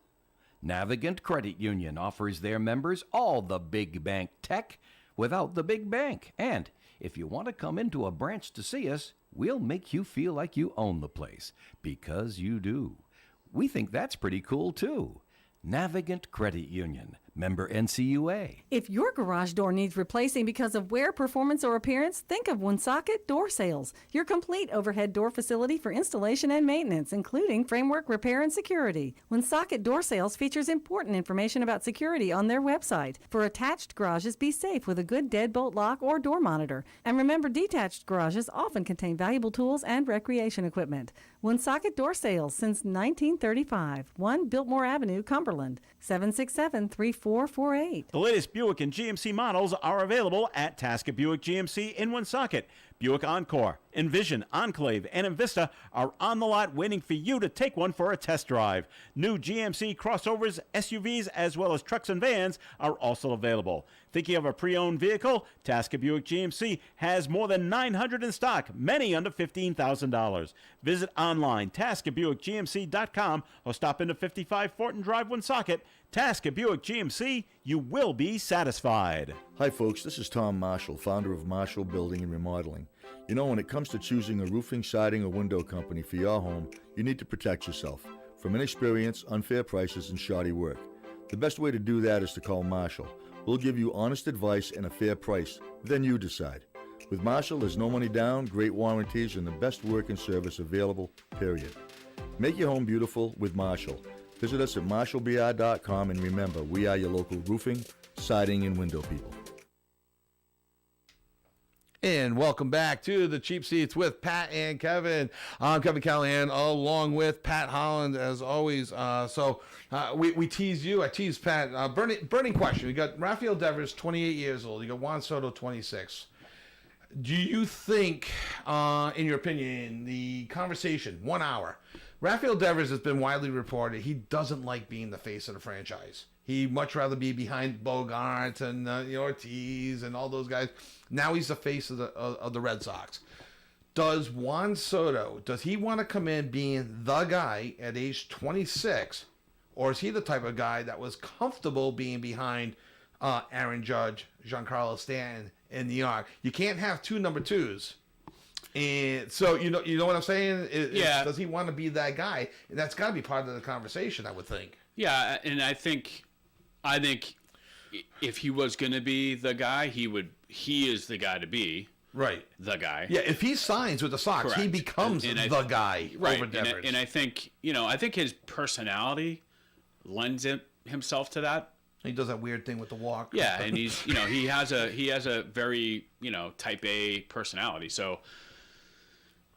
Navigant Credit Union offers their members all the big bank tech without the big bank. And if you want to come into a branch to see us, we'll make you feel like you own the place, because you do. We think that's pretty cool, too. Navigant Credit Union, member NCUA. If your garage door needs replacing because of wear, performance, or appearance, think of Woonsocket Door Sales, your complete overhead door facility for installation and maintenance, including framework repair and security. Woonsocket Door Sales features important information about security on their website. For attached garages, be safe with a good deadbolt lock or door monitor. And remember, detached garages often contain valuable tools and recreation equipment. Woonsocket Door Sales since 1935. 1 Biltmore Avenue, Cumberland. 767-3448. The latest Buick and GMC models are available at Tasca Buick GMC in Woonsocket. Buick Encore, Envision, Enclave, and Envista are on the lot waiting for you to take one for a test drive. New GMC crossovers, SUVs, as well as trucks and vans are also available. Thinking of a pre-owned vehicle? Tasca Buick GMC has more than 900 in stock, many under $15,000. Visit online, TascaBuickGMC.com, or stop into 55 Fortin Drive, Woonsocket. Tasca Buick GMC, you will be satisfied. Hi folks, this is Tom Marshall, founder of Marshall Building and Remodeling. You know, when it comes to choosing a roofing, siding, or window company for your home, you need to protect yourself from inexperience, unfair prices, and shoddy work. The best way to do that is to call Marshall. We'll give you honest advice and a fair price, then you decide. With Marshall, there's no money down, great warranties, and the best work and service available, period. Make your home beautiful with Marshall. Visit us at marshallbr.com, and remember, we are your local roofing, siding, and window people. And welcome back to the Cheap Seats with Pat and Kevin. I'm Kevin Callahan, along with Pat Holland, as always. We tease you. I tease Pat. Burning question. We got Rafael Devers, 28 years old. You got Juan Soto, 26. Do you think, in your opinion, the conversation, 1 hour, Rafael Devers has been widely reported he doesn't like being the face of the franchise. He'd much rather be behind Bogart and Ortiz and all those guys. Now he's the face of the Red Sox. Does Juan Soto, does he want to come in being the guy at age 26, or is he the type of guy that was comfortable being behind Aaron Judge, Giancarlo Stanton in New York? You can't have two number twos. And so you know what I'm saying? Yeah. Does he want to be that guy? And that's got to be part of the conversation, I would think. Yeah, and I think if he was going to be the guy, he is the guy to be. Right. The guy. Yeah, if he signs with the Sox, Correct. he becomes the guy right. over Devers. And I think, I think his personality lends himself to that. He does that weird thing with the walk. Yeah, and he's, he has a very, type A personality. So,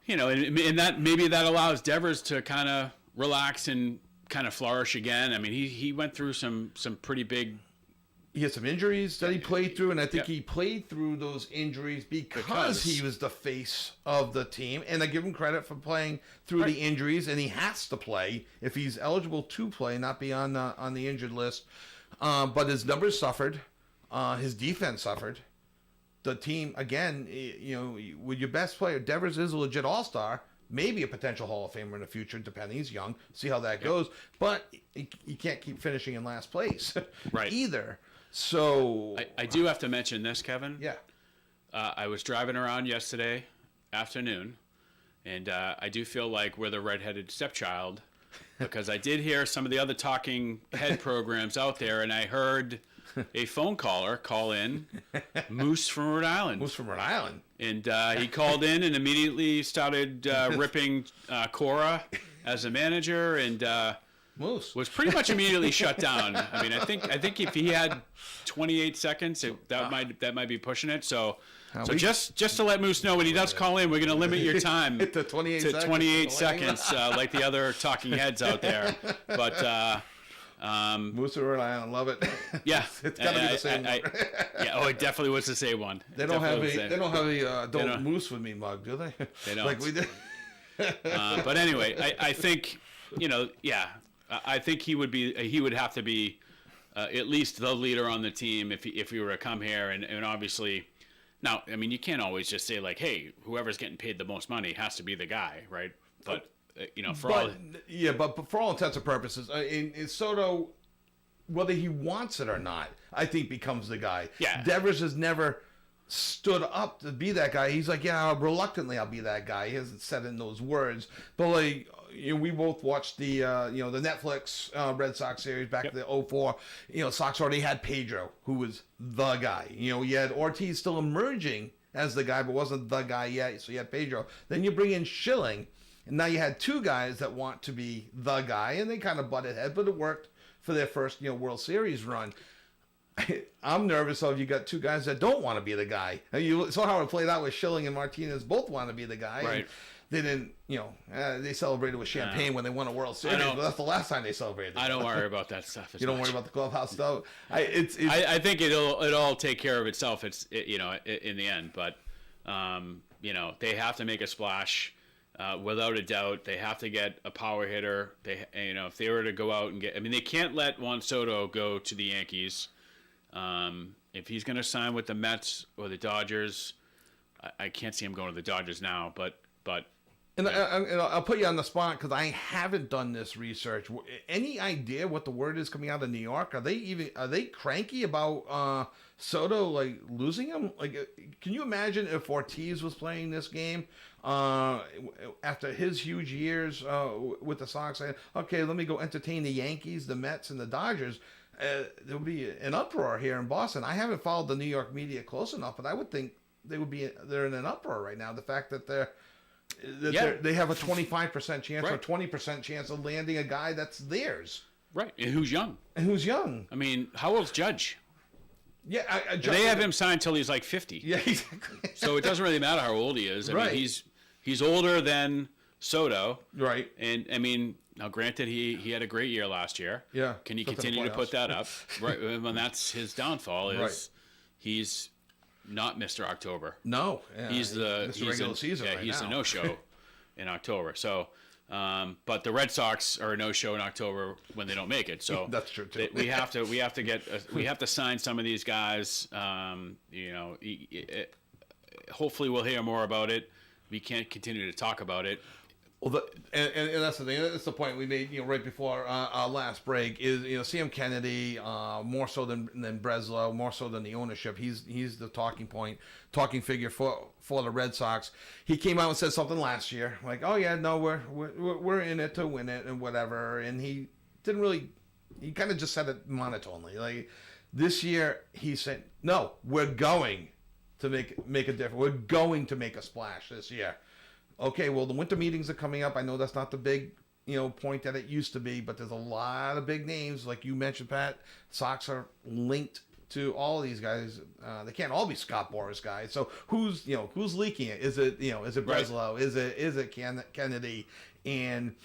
and that maybe that allows Devers to kind of relax and kind of flourish again. I mean, he went through some pretty big. He had some injuries that he played through, and I think he played through those injuries because he was the face of the team. And I give him credit for playing through the injuries, and he has to play if he's eligible to play, not be on the injured list. But his numbers suffered, his defense suffered. The team, again, with your best player, Devers is a legit all-star, maybe a potential Hall of Famer in the future, depending. He's young. See how that goes. But you can't keep finishing in last place either. So I do have to mention this, Kevin. Yeah. I was driving around yesterday afternoon, and I do feel like we're the redheaded stepchild because I did hear some of the other talking head programs out there, and I heard a phone caller call in, Moose from Rhode Island. Moose from Rhode Island. And he called in and immediately started ripping Cora as a manager, and Moose was pretty much immediately shut down. I mean, I think if he had 28 seconds, that might be pushing it. So just to let Moose know, when he does call in, we're going to limit your time to 28 seconds, like the other talking heads out there. But Moose of Rhode Island, love it. Yeah, it's got to be the same one. Yeah, oh, it definitely was the same one. They don't have a don't moose with me mug, do they? They don't. Like we did. But anyway, I think, I think he would have to be at least the leader on the team if he were to come here, and obviously, now, I mean, you can't always just say like, hey, whoever's getting paid the most money has to be the guy, right? But for all intents and purposes, in Soto, whether he wants it or not, I think becomes the guy. Yeah. Devers has never stood up to be that guy. He's like, yeah, reluctantly I'll be that guy. He hasn't said it in those words, but like, we both watched the the Netflix Red Sox series back in the 2004. Sox already had Pedro, who was the guy. You had Ortiz still emerging as the guy, but wasn't the guy yet. So you had Pedro. Then you bring in Schilling, and now you had two guys that want to be the guy, and they kind of butted heads, but it worked for their first World Series run. I'm nervous of you got two guys that don't want to be the guy. You saw how it played out with Schilling and Martinez both want to be the guy. Right. They didn't, they celebrated with champagne when they won a World Series, but that's the last time they celebrated. I don't worry about that stuff. You don't worry about the clubhouse stuff. I think it'll all take care of itself. In the end, but they have to make a splash. Without a doubt, they have to get a power hitter. If they were to go out and get, they can't let Juan Soto go to the Yankees. If he's going to sign with the Mets or the Dodgers, I can't see him going to the Dodgers now. But and I'll put you on the spot because I haven't done this research. Any idea what the word is coming out of New York? Are they cranky about Soto like losing him? Like, can you imagine if Ortiz was playing this game after his huge years with the Sox? Saying, okay, let me go entertain the Yankees, the Mets, and the Dodgers. There would be an uproar here in Boston. I haven't followed the New York media close enough, but I would think they're in an uproar right now. The fact that they have a 25% chance or 20% chance of landing a guy that's theirs. Right, and who's young. How old's Judge? Yeah, they have him signed until he's like 50. Yeah, exactly. So it doesn't really matter how old he is. I mean, he's older than Soto. Right. And now granted, he had a great year last year. Yeah. Can he continue to put that up? Right. And that's his downfall. He's not Mr. October. No. Yeah, he's regular season. Yeah, he's a no-show in October. So, but the Red Sox are a no-show in October when they don't make it. So that's true too. We have to sign some of these guys. Hopefully, we'll hear more about it. We can't continue to talk about it. Well, and that's the thing. That's the point we made, right before our last break. Is Sam Kennedy more so than Breslow, more so than the ownership. He's the talking figure for the Red Sox. He came out and said something last year, like, "Oh yeah, no, we're in it to win it and whatever." And he didn't really. He kind of just said it monotonely. Like this year, he said, "No, we're going to make a difference. We're going to make a splash this year." Okay, well, the winter meetings are coming up. I know that's not the big, point that it used to be, but there's a lot of big names, like you mentioned, Pat. Sox are linked to all of these guys. They can't all be Scott Boras guys. So who's leaking it? Is it Breslow? Right. Is it Kennedy? And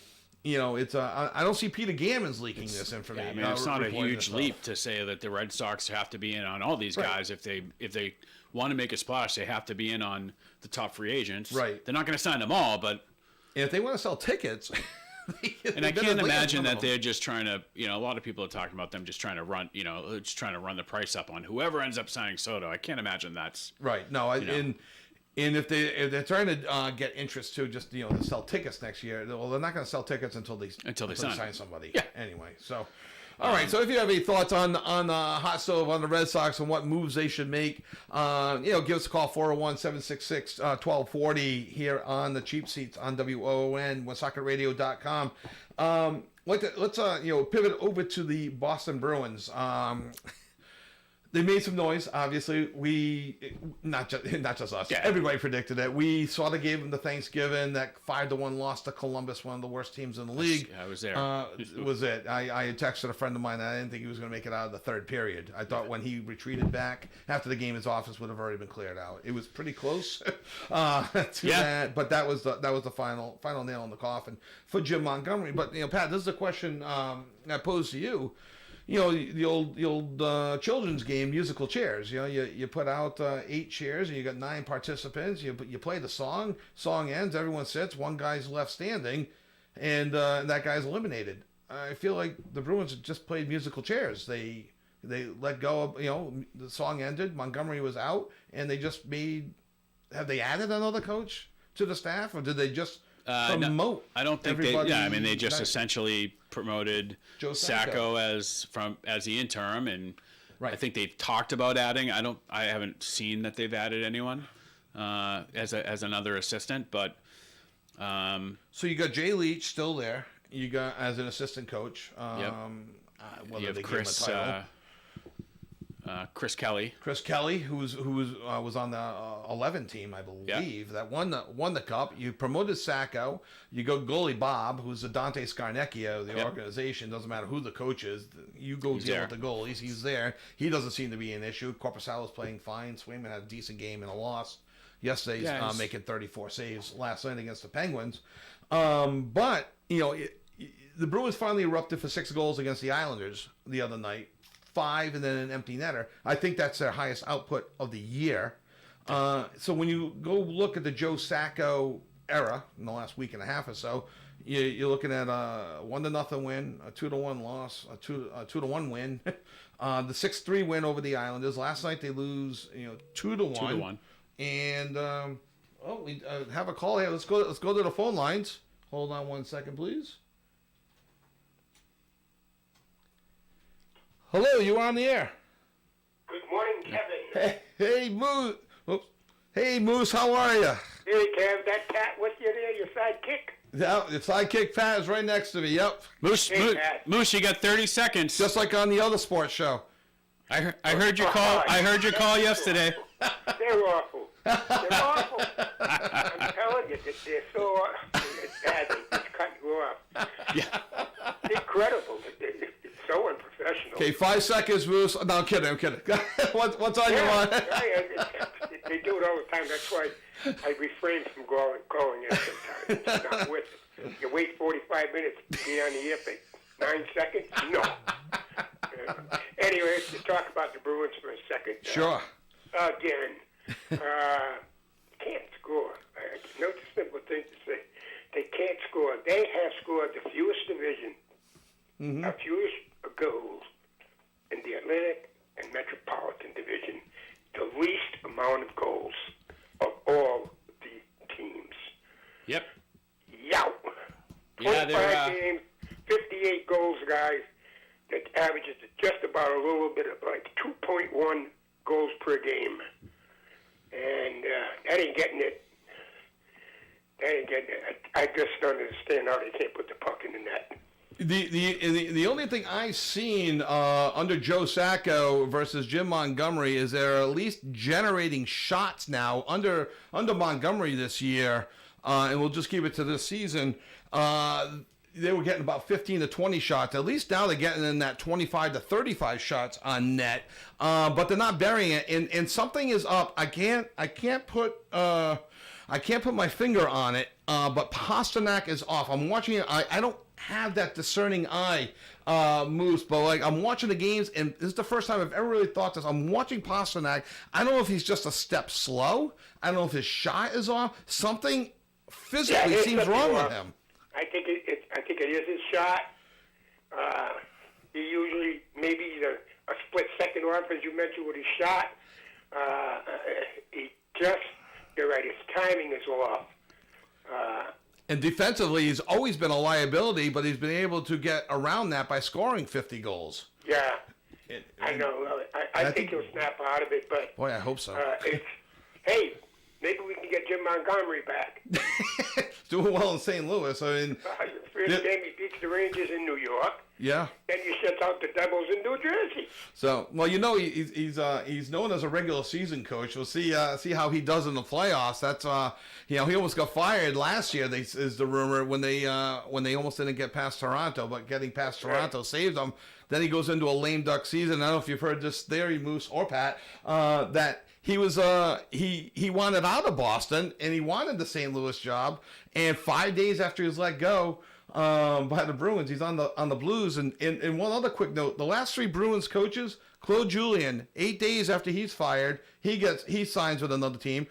it's I don't see Peter Gammons leaking this information. Yeah, it's not a huge leap to say that the Red Sox have to be in on all these guys. If they want to make a splash, they have to be in on the top free agents. Right. They're not going to sign them all, but if they want to sell tickets. And I can't imagine that they're just trying to, a lot of people are talking about them just trying to run, just trying to run the price up on whoever ends up signing Soto. I can't imagine that's right. No, and if they're trying to get interest too, just to sell tickets next year, well, they're not going to sell tickets until they sign somebody. Yeah. Anyway, so All right. So if you have any thoughts on the hot stove on the Red Sox and what moves they should make, give us a call 401-766-1240 here on the Cheap Seats on WOON, WoonSocketRadio.com. Let's pivot over to the Boston Bruins. They made some noise. Obviously, not just us. Yeah. Everybody predicted it. We saw the game to Thanksgiving, that 5-1 loss to Columbus, one of the worst teams in the league. I was there. Was it? I had texted a friend of mine that I didn't think he was going to make it out of the third period. I thought when he retreated back after the game, his office would have already been cleared out. It was pretty close to that, but that was the final nail in the coffin for Jim Montgomery. But Pat, this is a question I posed to you. The old children's game, musical chairs. You put out 8 chairs and you got 9 participants. You play the song ends, everyone sits, one guy's left standing, and that guy's eliminated. I feel like the Bruins just played musical chairs. They let go of, the song ended, Montgomery was out, and they just have they added another coach to the staff, or did they just promote? No, I don't think everybody? they just essentially promoted Joe Sacco as the interim, and right. I think they've talked about adding. I haven't seen that they've added anyone as another assistant, but so you got Jay Leach still there. You got as an assistant coach. Yep. You have Chris Kelly. Chris Kelly, who was on the 11 team, I believe, that won the cup. You promoted Sacco. You go goalie Bob, who's the Dante Scarnecchia of the organization. Doesn't matter who the coach is. You go deal with the goalies. He's there. He doesn't seem to be an issue. Corpusalo's playing fine. Swayman had a decent game and a loss. Yesterday's making 34 saves last night against the Penguins. But the Bruins finally erupted for 6 goals against the Islanders the other night. 5 and then an empty netter. I think that's their highest output of the year. So when you go look at the Joe Sacco era in the last week and a half or so, you're looking at a 1-0 win, a 2-1 loss, a 2-1 win, the 6-3 win over the Islanders. Last night they lose 2-1. And we have a call here. Let's go to the phone lines. Hold on one second, please. Hello, you on the air. Good morning, Kevin. Hey, Moose. Oops. Hey, Moose, how are you? Hey, Kev, that cat with you there, your sidekick? Yeah, the sidekick Pat is right next to me. Yep. Moose, you got 30 seconds. Just like on the other sports show. I heard your call. I heard your call yesterday. They're awful. They're awful. I'm telling you, they're so bad. They just cut you off. Yeah. Incredible. It's so unprofessional. Okay, 5 seconds, Moose. No, I'm kidding. What's on your mind? They do it all the time. That's why I refrain from calling in sometimes. It's not with it. You wait 45 minutes to be on the air for 9 seconds? No. Anyway, to talk about the Bruins for a second. Sure. Again, can't score. No simple thing to say. They can't score. They have scored the fewest fewest goals in the Atlantic and Metropolitan Division, the least amount of goals of all the teams. Yep. Yow. 25 games, 58 goals, guys. That averages just about a little bit of like 2.1 goals per game. And that ain't getting it. I just don't understand how they can't put the puck in the net. The only thing I've seen under Joe Sacco versus Jim Montgomery is they're at least generating shots now under Montgomery this year, and we'll just keep it to this season. They were getting about 15 to 20 shots. At least now they're getting in that 25 to 35 shots on net, but they're not burying it. And something is up. I can't put my finger on it, but Pasternak is off. I'm watching it. I don't have that discerning eye, Moose, but like I'm watching the games, and this is the first time I've ever really thought this. I'm watching Pasternak. I don't know if he's just a step slow. I don't know if his shot is off. Something physically seems wrong with him. I think it is his shot. He usually maybe he's a split second off, as you mentioned, with his shot. You're right. His timing is off. And defensively, he's always been a liability, but he's been able to get around that by scoring 50 goals. Yeah, I know. I think he'll snap out of it, but... Boy, I hope so. Hey, maybe we can get Jim Montgomery back. Doing well in St. Louis. I mean... First game he beats the Rangers in New York. Yeah. Then he shuts out the Devils in New Jersey. So, well, you know, he's known as a regular season coach. We'll see how he does in the playoffs. That's he almost got fired last year. Is the rumor when they almost didn't get past Toronto, but getting past Toronto saved them. Then he goes into a lame duck season. I don't know if you've heard this theory, Moose or Pat, that he was he wanted out of Boston and he wanted the St. Louis job. And 5 days after he was let go by the Bruins, he's on the Blues. And one other quick note: the last 3 Bruins coaches, Claude Julien, 8 days after he's fired, he signs with another team,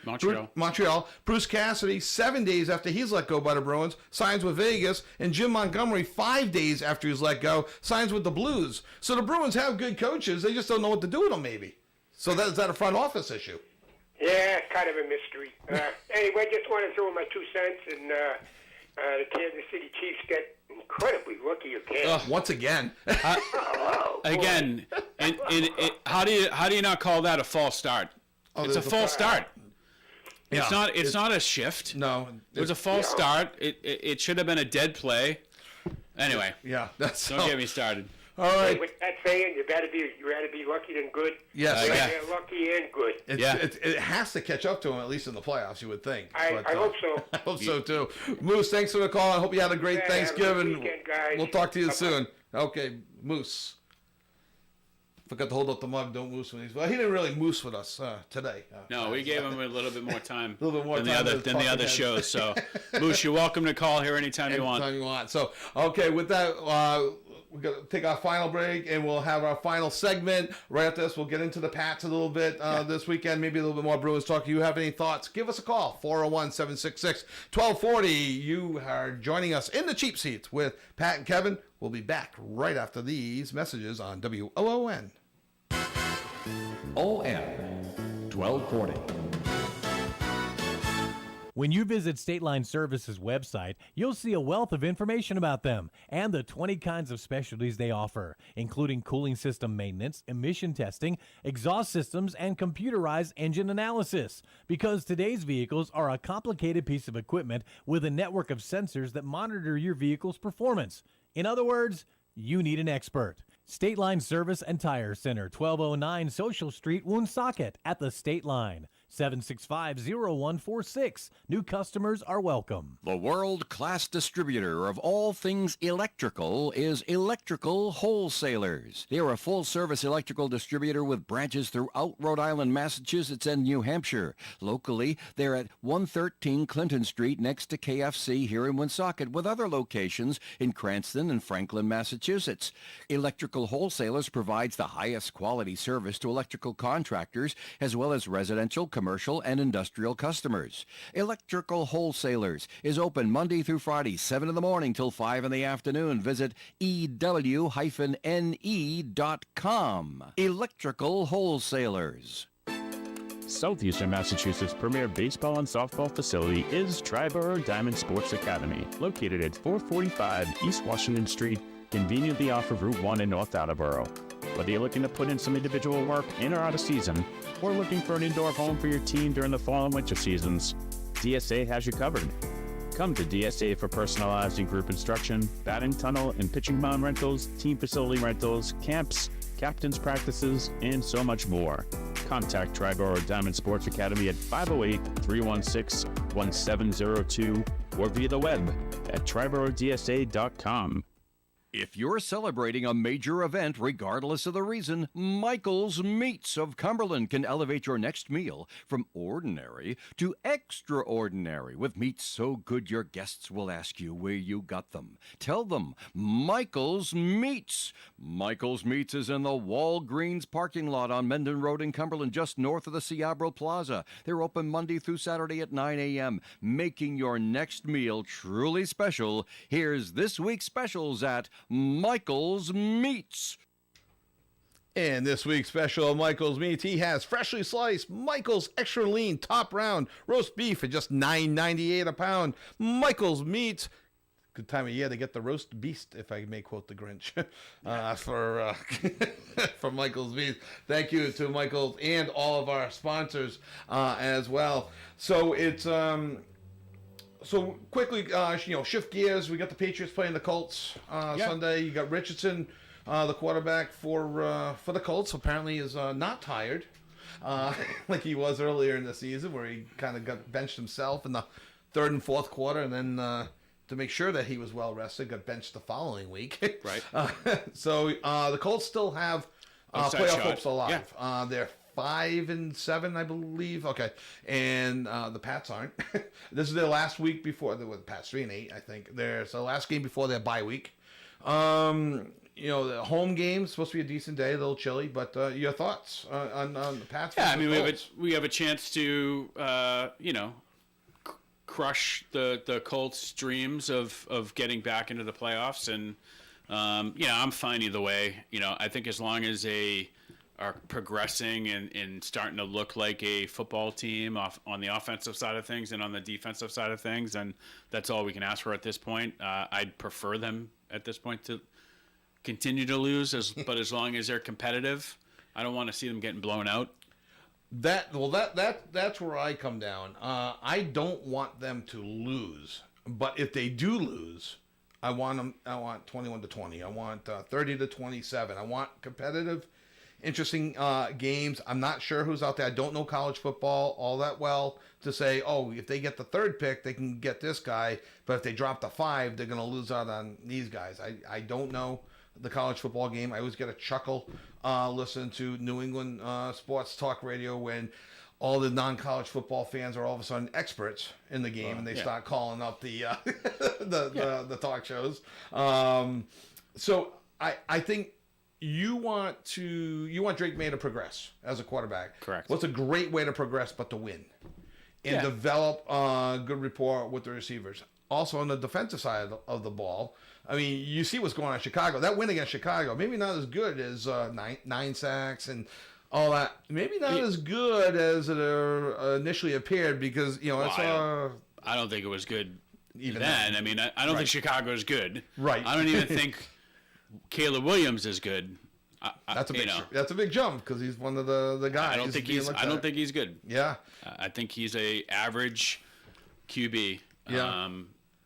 Montreal. Bruce Cassidy, 7 days after he's let go by the Bruins, signs with Vegas, and Jim Montgomery, 5 days after he's let go, signs with the Blues. So the Bruins have good coaches; they just don't know what to do with them, maybe. So is that a front office issue? Yeah, it's kind of a mystery. Anyway, just want to throw in my 2 cents, and the Kansas City Chiefs get incredibly lucky again. Once again. Again, how do you not call that a false start? It's a false start. It's not a shift. No, it was a false start. It should have been a dead play. Anyway, don't get me started. All right. With that saying, you better be lucky than good. Yes, You're lucky and good. It has to catch up to him at least in the playoffs, you would think. I hope so. I hope so too. Moose, thanks for the call. I hope you had a great Thanksgiving. Have a good weekend, guys. We'll talk to you soon. Okay, Moose. Forgot to hold up the mug. Don't moose when he's. Well, he didn't really moose with us today. No, we gave him a little bit more time. A little bit more than time the other shows. So, Moose, you're welcome to call here anytime you want. So, okay, with that, we're going to take our final break, and we'll have our final segment. Right after this, we'll get into the Pats a little bit this weekend, maybe a little bit more Bruins talk. If you have any thoughts, give us a call, 401-766-1240. You are joining us in the cheap seats with Pat and Kevin. We'll be back right after these messages on WOON. ON 1240. When you visit State Line Services' website, you'll see a wealth of information about them and the 20 kinds of specialties they offer, including cooling system maintenance, emission testing, exhaust systems, and computerized engine analysis. Because today's vehicles are a complicated piece of equipment with a network of sensors that monitor your vehicle's performance. In other words, you need an expert. State Line Service and Tire Center, 1209 Social Street, Woonsocket, at the State Line. 765-0146. New customers are welcome. The world-class distributor of all things electrical is Electrical Wholesalers. They are a full-service electrical distributor with branches throughout Rhode Island, Massachusetts, and New Hampshire. Locally, they're at 113 Clinton Street next to KFC here in Woonsocket, with other locations in Cranston and Franklin, Massachusetts. Electrical Wholesalers provides the highest quality service to electrical contractors as well as residential, commercial, and industrial customers. Electrical Wholesalers is open Monday through Friday, 7 in the morning till 5 in the afternoon. Visit ew-ne.com. Electrical Wholesalers. Southeastern Massachusetts' premier baseball and softball facility is Triborough Diamond Sports Academy, located at 445 East Washington Street, conveniently off of Route 1 in North Attleboro. Whether you're looking to put in some individual work in or out of season, or looking for an indoor home for your team during the fall and winter seasons, DSA has you covered. Come to DSA for personalized and group instruction, batting tunnel and pitching mound rentals, team facility rentals, camps, captain's practices, and so much more. Contact Triborough Diamond Sports Academy at 508-316-1702 or via the web at triboroughDSA.com. If you're celebrating a major event, regardless of the reason, Michael's Meats of Cumberland can elevate your next meal from ordinary to extraordinary with meats so good your guests will ask you where you got them. Tell them, Michael's Meats. Michael's Meats is in the Walgreens parking lot on Mendon Road in Cumberland, just north of the Ciabro Plaza. They're open Monday through Saturday at 9 a.m., making your next meal truly special. Here's this week's specials at Michael's Meats. And this week's special of Michael's Meats, he has freshly sliced Michael's Extra Lean Top Round roast beef at just $9.98 a pound. Michael's Meats. Good time of year to get the roast beast, if I may quote the Grinch, for Michael's Meats. Thank you to Michael's and all of our sponsors as well. So it's so quickly, shift gears. We got the Patriots playing the Colts Sunday. You got Richardson, the quarterback for the Colts. Apparently is not tired like he was earlier in the season, where he kind of got benched himself in the third and fourth quarter, and then. To make sure that he was well rested, got benched the following week. Right. So the Colts still have playoff hopes alive. Yeah. They're 5-7, I believe. Okay, and the Pats aren't. This is their last week before the Pats 3-8, I think. There's the last game before their bye week. The home game's supposed to be a decent day, a little chilly, but your thoughts on the Pats? Yeah, I mean we have a chance to crush the Colts' dreams of getting back into the playoffs, and I'm fine either way. I think as long as they are progressing and starting to look like a football team on the offensive side of things and on the defensive side of things, and that's all we can ask for at this point. I'd prefer them at this point to continue to lose, but as long as they're competitive, I don't want to see them getting blown out. That's where I come down. I don't want them to lose, but if they do lose, I want 21-20. I want 30-27. I want competitive, interesting games. I'm not sure who's out there. I don't know college football all that well to say, if they get the third pick, they can get this guy, but if they drop the 5, they're going to lose out on these guys. I don't know the college football game. I always get a chuckle listening to New England sports talk radio when all the non-college football fans are all of a sudden experts in the game, and they start calling up the the talk shows. So I think you want Drake May to progress as a quarterback. Correct. What's a great way to progress but to win and develop good rapport with the receivers. Also on the defensive side of the ball, I mean, you see what's going on in Chicago. That win against Chicago, maybe not as good as 9 sacks and all that. Maybe not as good as it initially appeared because, I don't think it was good even then. I mean, I don't think Chicago is good. Right. I don't even think Caleb Williams is good. That's a big jump because he's one of the guys. I don't think he's good. Yeah. I think he's a average QB. Yeah.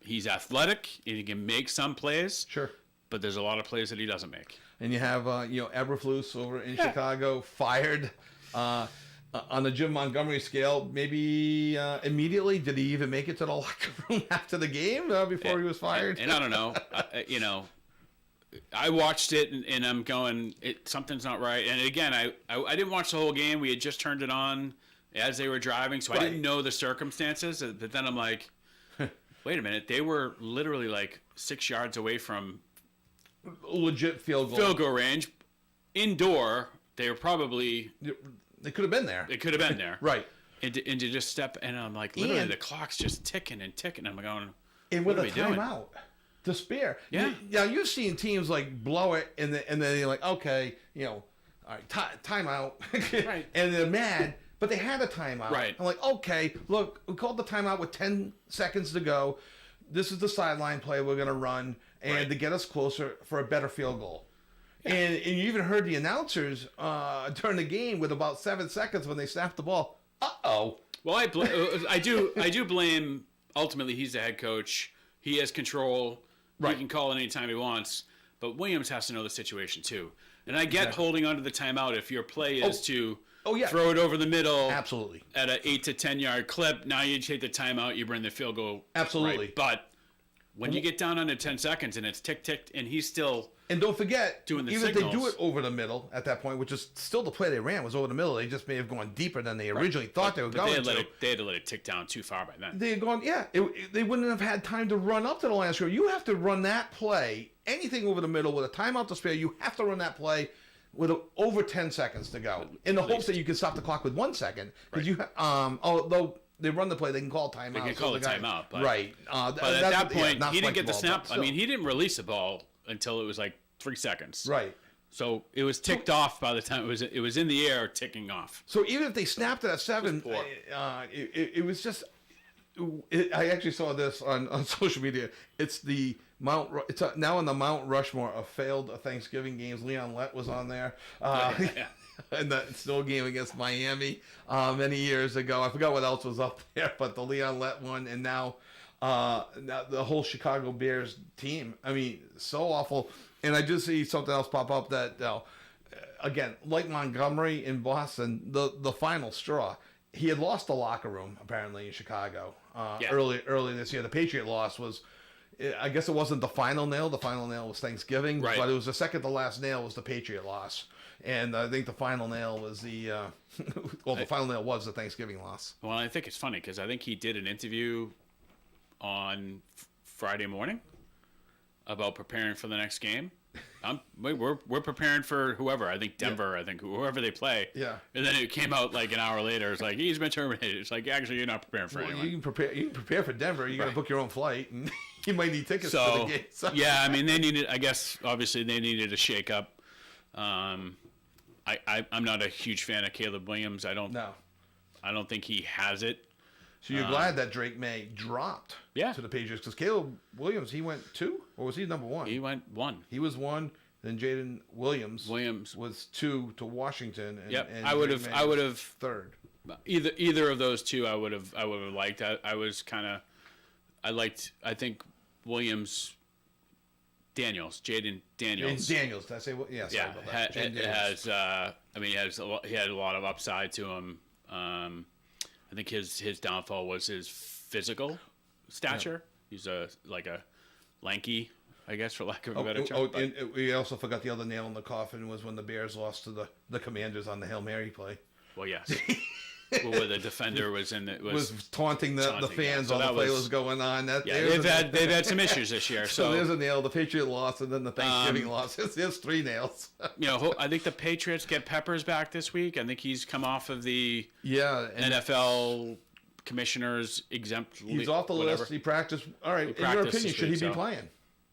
He's athletic and he can make some plays. Sure. But there's a lot of plays that he doesn't make. And you have Eberflus over in Chicago fired on the Jim Montgomery scale. Maybe immediately did he even make it to the locker room after the game before he was fired? And I don't know. I watched it and I'm going, something's not right. And again, I didn't watch the whole game. We had just turned it on as they were driving, so I didn't know the circumstances. But then I'm like, wait a minute, they were literally like 6 yards away from legit field goal range. Indoor, they were probably... They could have been there. They could have been there. Right. And to just step... And I'm like, literally, the clock's just ticking and ticking. I'm going, and with a timeout to spare. Yeah. You've seen teams like blow it, and then they're like, okay, all right, timeout. Right. And they're mad. But they had a timeout. Right. I'm like, okay, look, we called the timeout with 10 seconds to go. This is the sideline play we're going to run and to get us closer for a better field goal. Yeah. And you even heard the announcers during the game with about 7 seconds when they snapped the ball. Uh-oh. Well, I do blame, ultimately, he's the head coach. He has control. Right. He can call it anytime he wants. But Williams has to know the situation, too. And I get holding on to the timeout if your play is to... throw it over the middle. Absolutely. At an 8 to 10 yard clip. Now you take the timeout, you bring the field goal. Absolutely. Right? But when you get down under 10 seconds and it's tick, and he's still And don't forget, doing the even signals. if they do it over the middle at that point, which is still the play they ran was over the middle, they just may have gone deeper than they originally thought they were going to. They had to let it tick down too far by then. They had gone, they wouldn't have had time to run up to the line scrimmage. You have to run that play, anything over the middle with a timeout to spare, you have to run that play with over 10 seconds to go, in the hopes that you can stop the clock with 1 second. Because although they run the play, they can call timeout. They can call a timeout. But, right. But at that point, he didn't get the snap. I mean, he didn't release the ball until it was like 3 seconds. Right. So it was ticked off by the time it was in the air, ticking off. So even if they snapped it at 7, it was just. I actually saw this on social media. It's the now on the Mount Rushmore of failed Thanksgiving games. Leon Lett was on there. In the snow game against Miami many years ago. I forgot what else was up there, but the Leon Lett one, and now the whole Chicago Bears team. I mean, so awful. And I just see something else pop up that, again, like Montgomery in Boston, the final straw. He had lost the locker room, apparently, in Chicago early this year. The Patriot loss was, I guess it wasn't the final nail. The final nail was Thanksgiving, right. But it was the second to last nail was the Patriot loss. And I think the final nail was the final nail was the Thanksgiving loss. Well, I think it's funny because I think he did an interview on Friday morning about preparing for the next game. We're preparing for whoever. I think Denver. I think whoever they play. Yeah. And then it came out like an hour later. It's like he's been terminated. It's like actually you're not preparing for anyone. You can prepare for Denver. You got to book your own flight, and you might need tickets to the game. So. Yeah, I mean they needed. I guess obviously they needed a shake up. I'm not a huge fan of Caleb Williams. I don't think he has it. So you're glad that Drake May dropped to the Patriots because Caleb Williams, he went 2 or was he number 1? He went 1. He was 1. Then Jaden Williams was 2 to Washington. And I would have 3rd. Either of those two I would have liked. I think Williams. Jaden Daniels. Daniels, did I say what? Yeah, sorry about that. He had a lot of upside to him. I think his downfall was his physical stature. Yeah. He's a lanky, I guess, for lack of a better term. And we also forgot the other nail in the coffin was when the Bears lost to the Commanders on the Hail Mary play. Well, yes. Where the defender was taunting the fans while the play was going on. They've had some issues this year. So there's a nail. The Patriot loss, and then the Thanksgiving loss. There's 3 nails. I think the Patriots get Peppers back this week. I think he's come off of the NFL commissioner's exempt. He's off the list. He practiced. All right. In your opinion, should he be playing?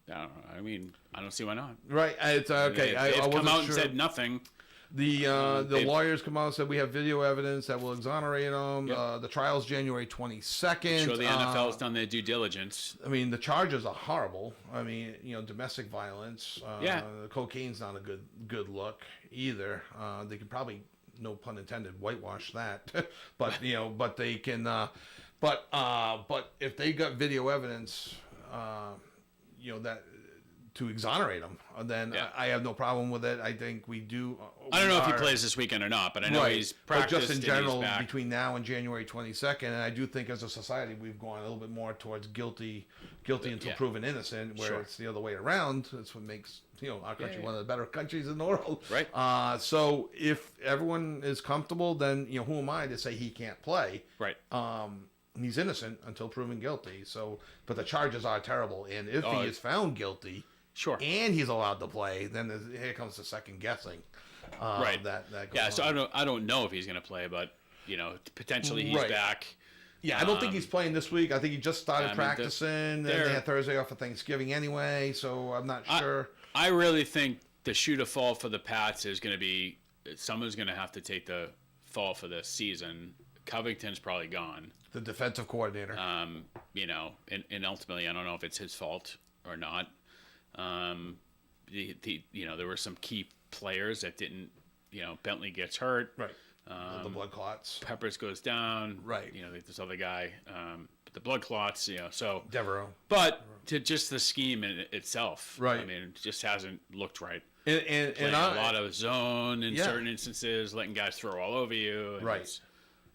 I don't know. I mean, I don't see why not. Right. It's okay. They've come out and said nothing. The lawyers come out and said we have video evidence that will exonerate him. Yep. The trial's January 22nd. Sure, the NFL's done their due diligence. I mean, the charges are horrible. I mean, domestic violence. Cocaine's not a good look either. They could probably, no pun intended, whitewash that. But but they can. But if they got video evidence, that. To exonerate him, then I have no problem with it. I think we do. I don't know if he plays this weekend or not, but I know he's practiced. But just in general, between now and January 22nd, and I do think as a society we've gone a little bit more towards guilty until proven innocent, where it's the other way around. That's what makes our country one of the better countries in the world. Right. So if everyone is comfortable, then who am I to say he can't play? Right. He's innocent until proven guilty. So, but the charges are terrible, and if he is found guilty. Sure. And he's allowed to play. Then here comes the second guessing. Right. That goes on. So I don't know if he's going to play, but potentially he's back. Yeah, I don't think he's playing this week. I think he just started practicing. And they had Thursday off for Thanksgiving anyway, so I'm not sure. I really think the shoe to fall for the Pats is going to be someone's going to have to take the fall for this season. Covington's probably gone. The defensive coordinator. And ultimately, I don't know if it's his fault or not. There were some key players that didn't. Bentley gets hurt. Right. The blood clots. Peppers goes down. Right. This other guy. But the blood clots. So Devereaux. But to just the scheme in itself. Right. I mean, it just hasn't looked right. And a lot of zone in certain instances, letting guys throw all over you. And right.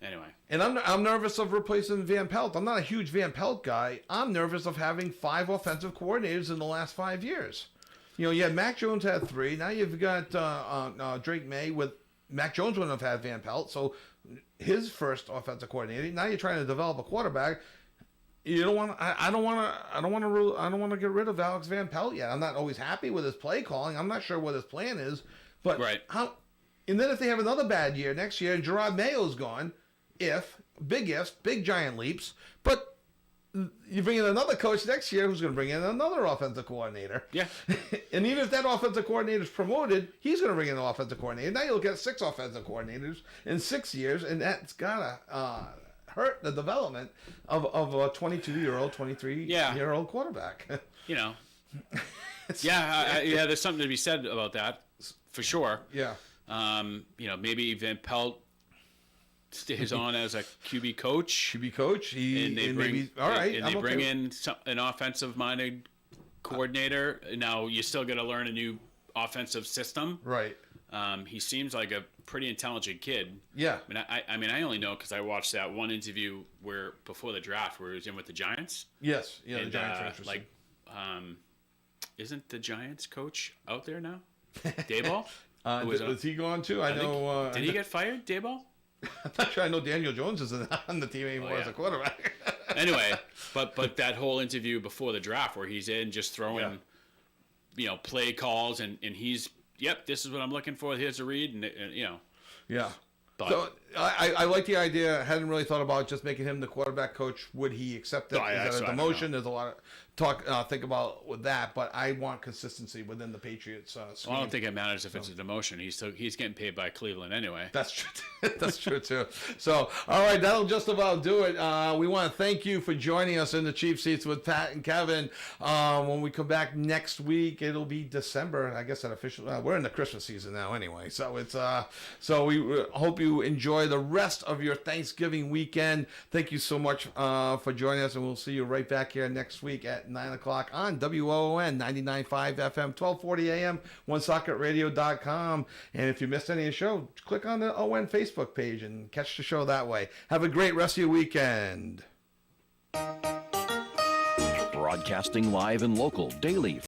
Anyway. And I'm nervous of replacing Van Pelt. I'm not a huge Van Pelt guy. I'm nervous of having 5 offensive coordinators in the last 5 years. You had Mac Jones had 3. Now you've got Drake May with Mac Jones wouldn't have had Van Pelt, so his first offensive coordinator. Now you're trying to develop a quarterback. You don't want. I don't want to get rid of Alex Van Pelt yet. I'm not always happy with his play calling. I'm not sure what his plan is, but how. And then if they have another bad year next year and Gerard Mayo's gone. Big giant leaps, but you bring in another coach next year who's going to bring in another offensive coordinator. Yeah. And even if that offensive coordinator is promoted, he's going to bring in an offensive coordinator. Now you'll get 6 offensive coordinators in 6 years, and that's got to hurt the development of a 22-year-old, 23-year-old quarterback. You know. There's something to be said about that, for sure. Yeah. You know, maybe Van Pelt stays on as a QB coach. And they bring in an offensive-minded coordinator. Now you still got to learn a new offensive system. Right. He seems like a pretty intelligent kid. Yeah. I mean, I only know because I watched that one interview where before the draft where he was in with the Giants. Yes. Yeah. And, the Giants are interesting. Isn't the Giants coach out there now? Dayball? Is he gone too? I know. Did he get fired, Dayball? I'm not sure. I know Daniel Jones isn't on the team anymore as a quarterback. Anyway, but that whole interview before the draft where he's in just throwing, play calls and he's, this is what I'm looking for. Here's a read, and you know. Yeah. But, so I like the idea. I hadn't really thought about just making him the quarterback coach. Would he accept it? Is that a demotion? There's a lot of talk. Think about with that, but I want consistency within the Patriots. I don't think it matters if it's a demotion. He's getting paid by Cleveland anyway. That's true. That's true too. So, all right, that'll just about do it. We want to thank you for joining us in the Cheap Seats with Pat and Kevin. When we come back next week, it'll be December. I guess that official. We're in the Christmas season now, anyway. So it's so we hope you enjoy the rest of your Thanksgiving weekend. Thank you so much for joining us, and we'll see you right back here next week at 9 o'clock on WOON 99.5 FM, 1240 AM, OneSocketRadio.com. And if you missed any of the show, click on the ON Facebook page and catch the show that way. Have a great rest of your weekend. Broadcasting live and local daily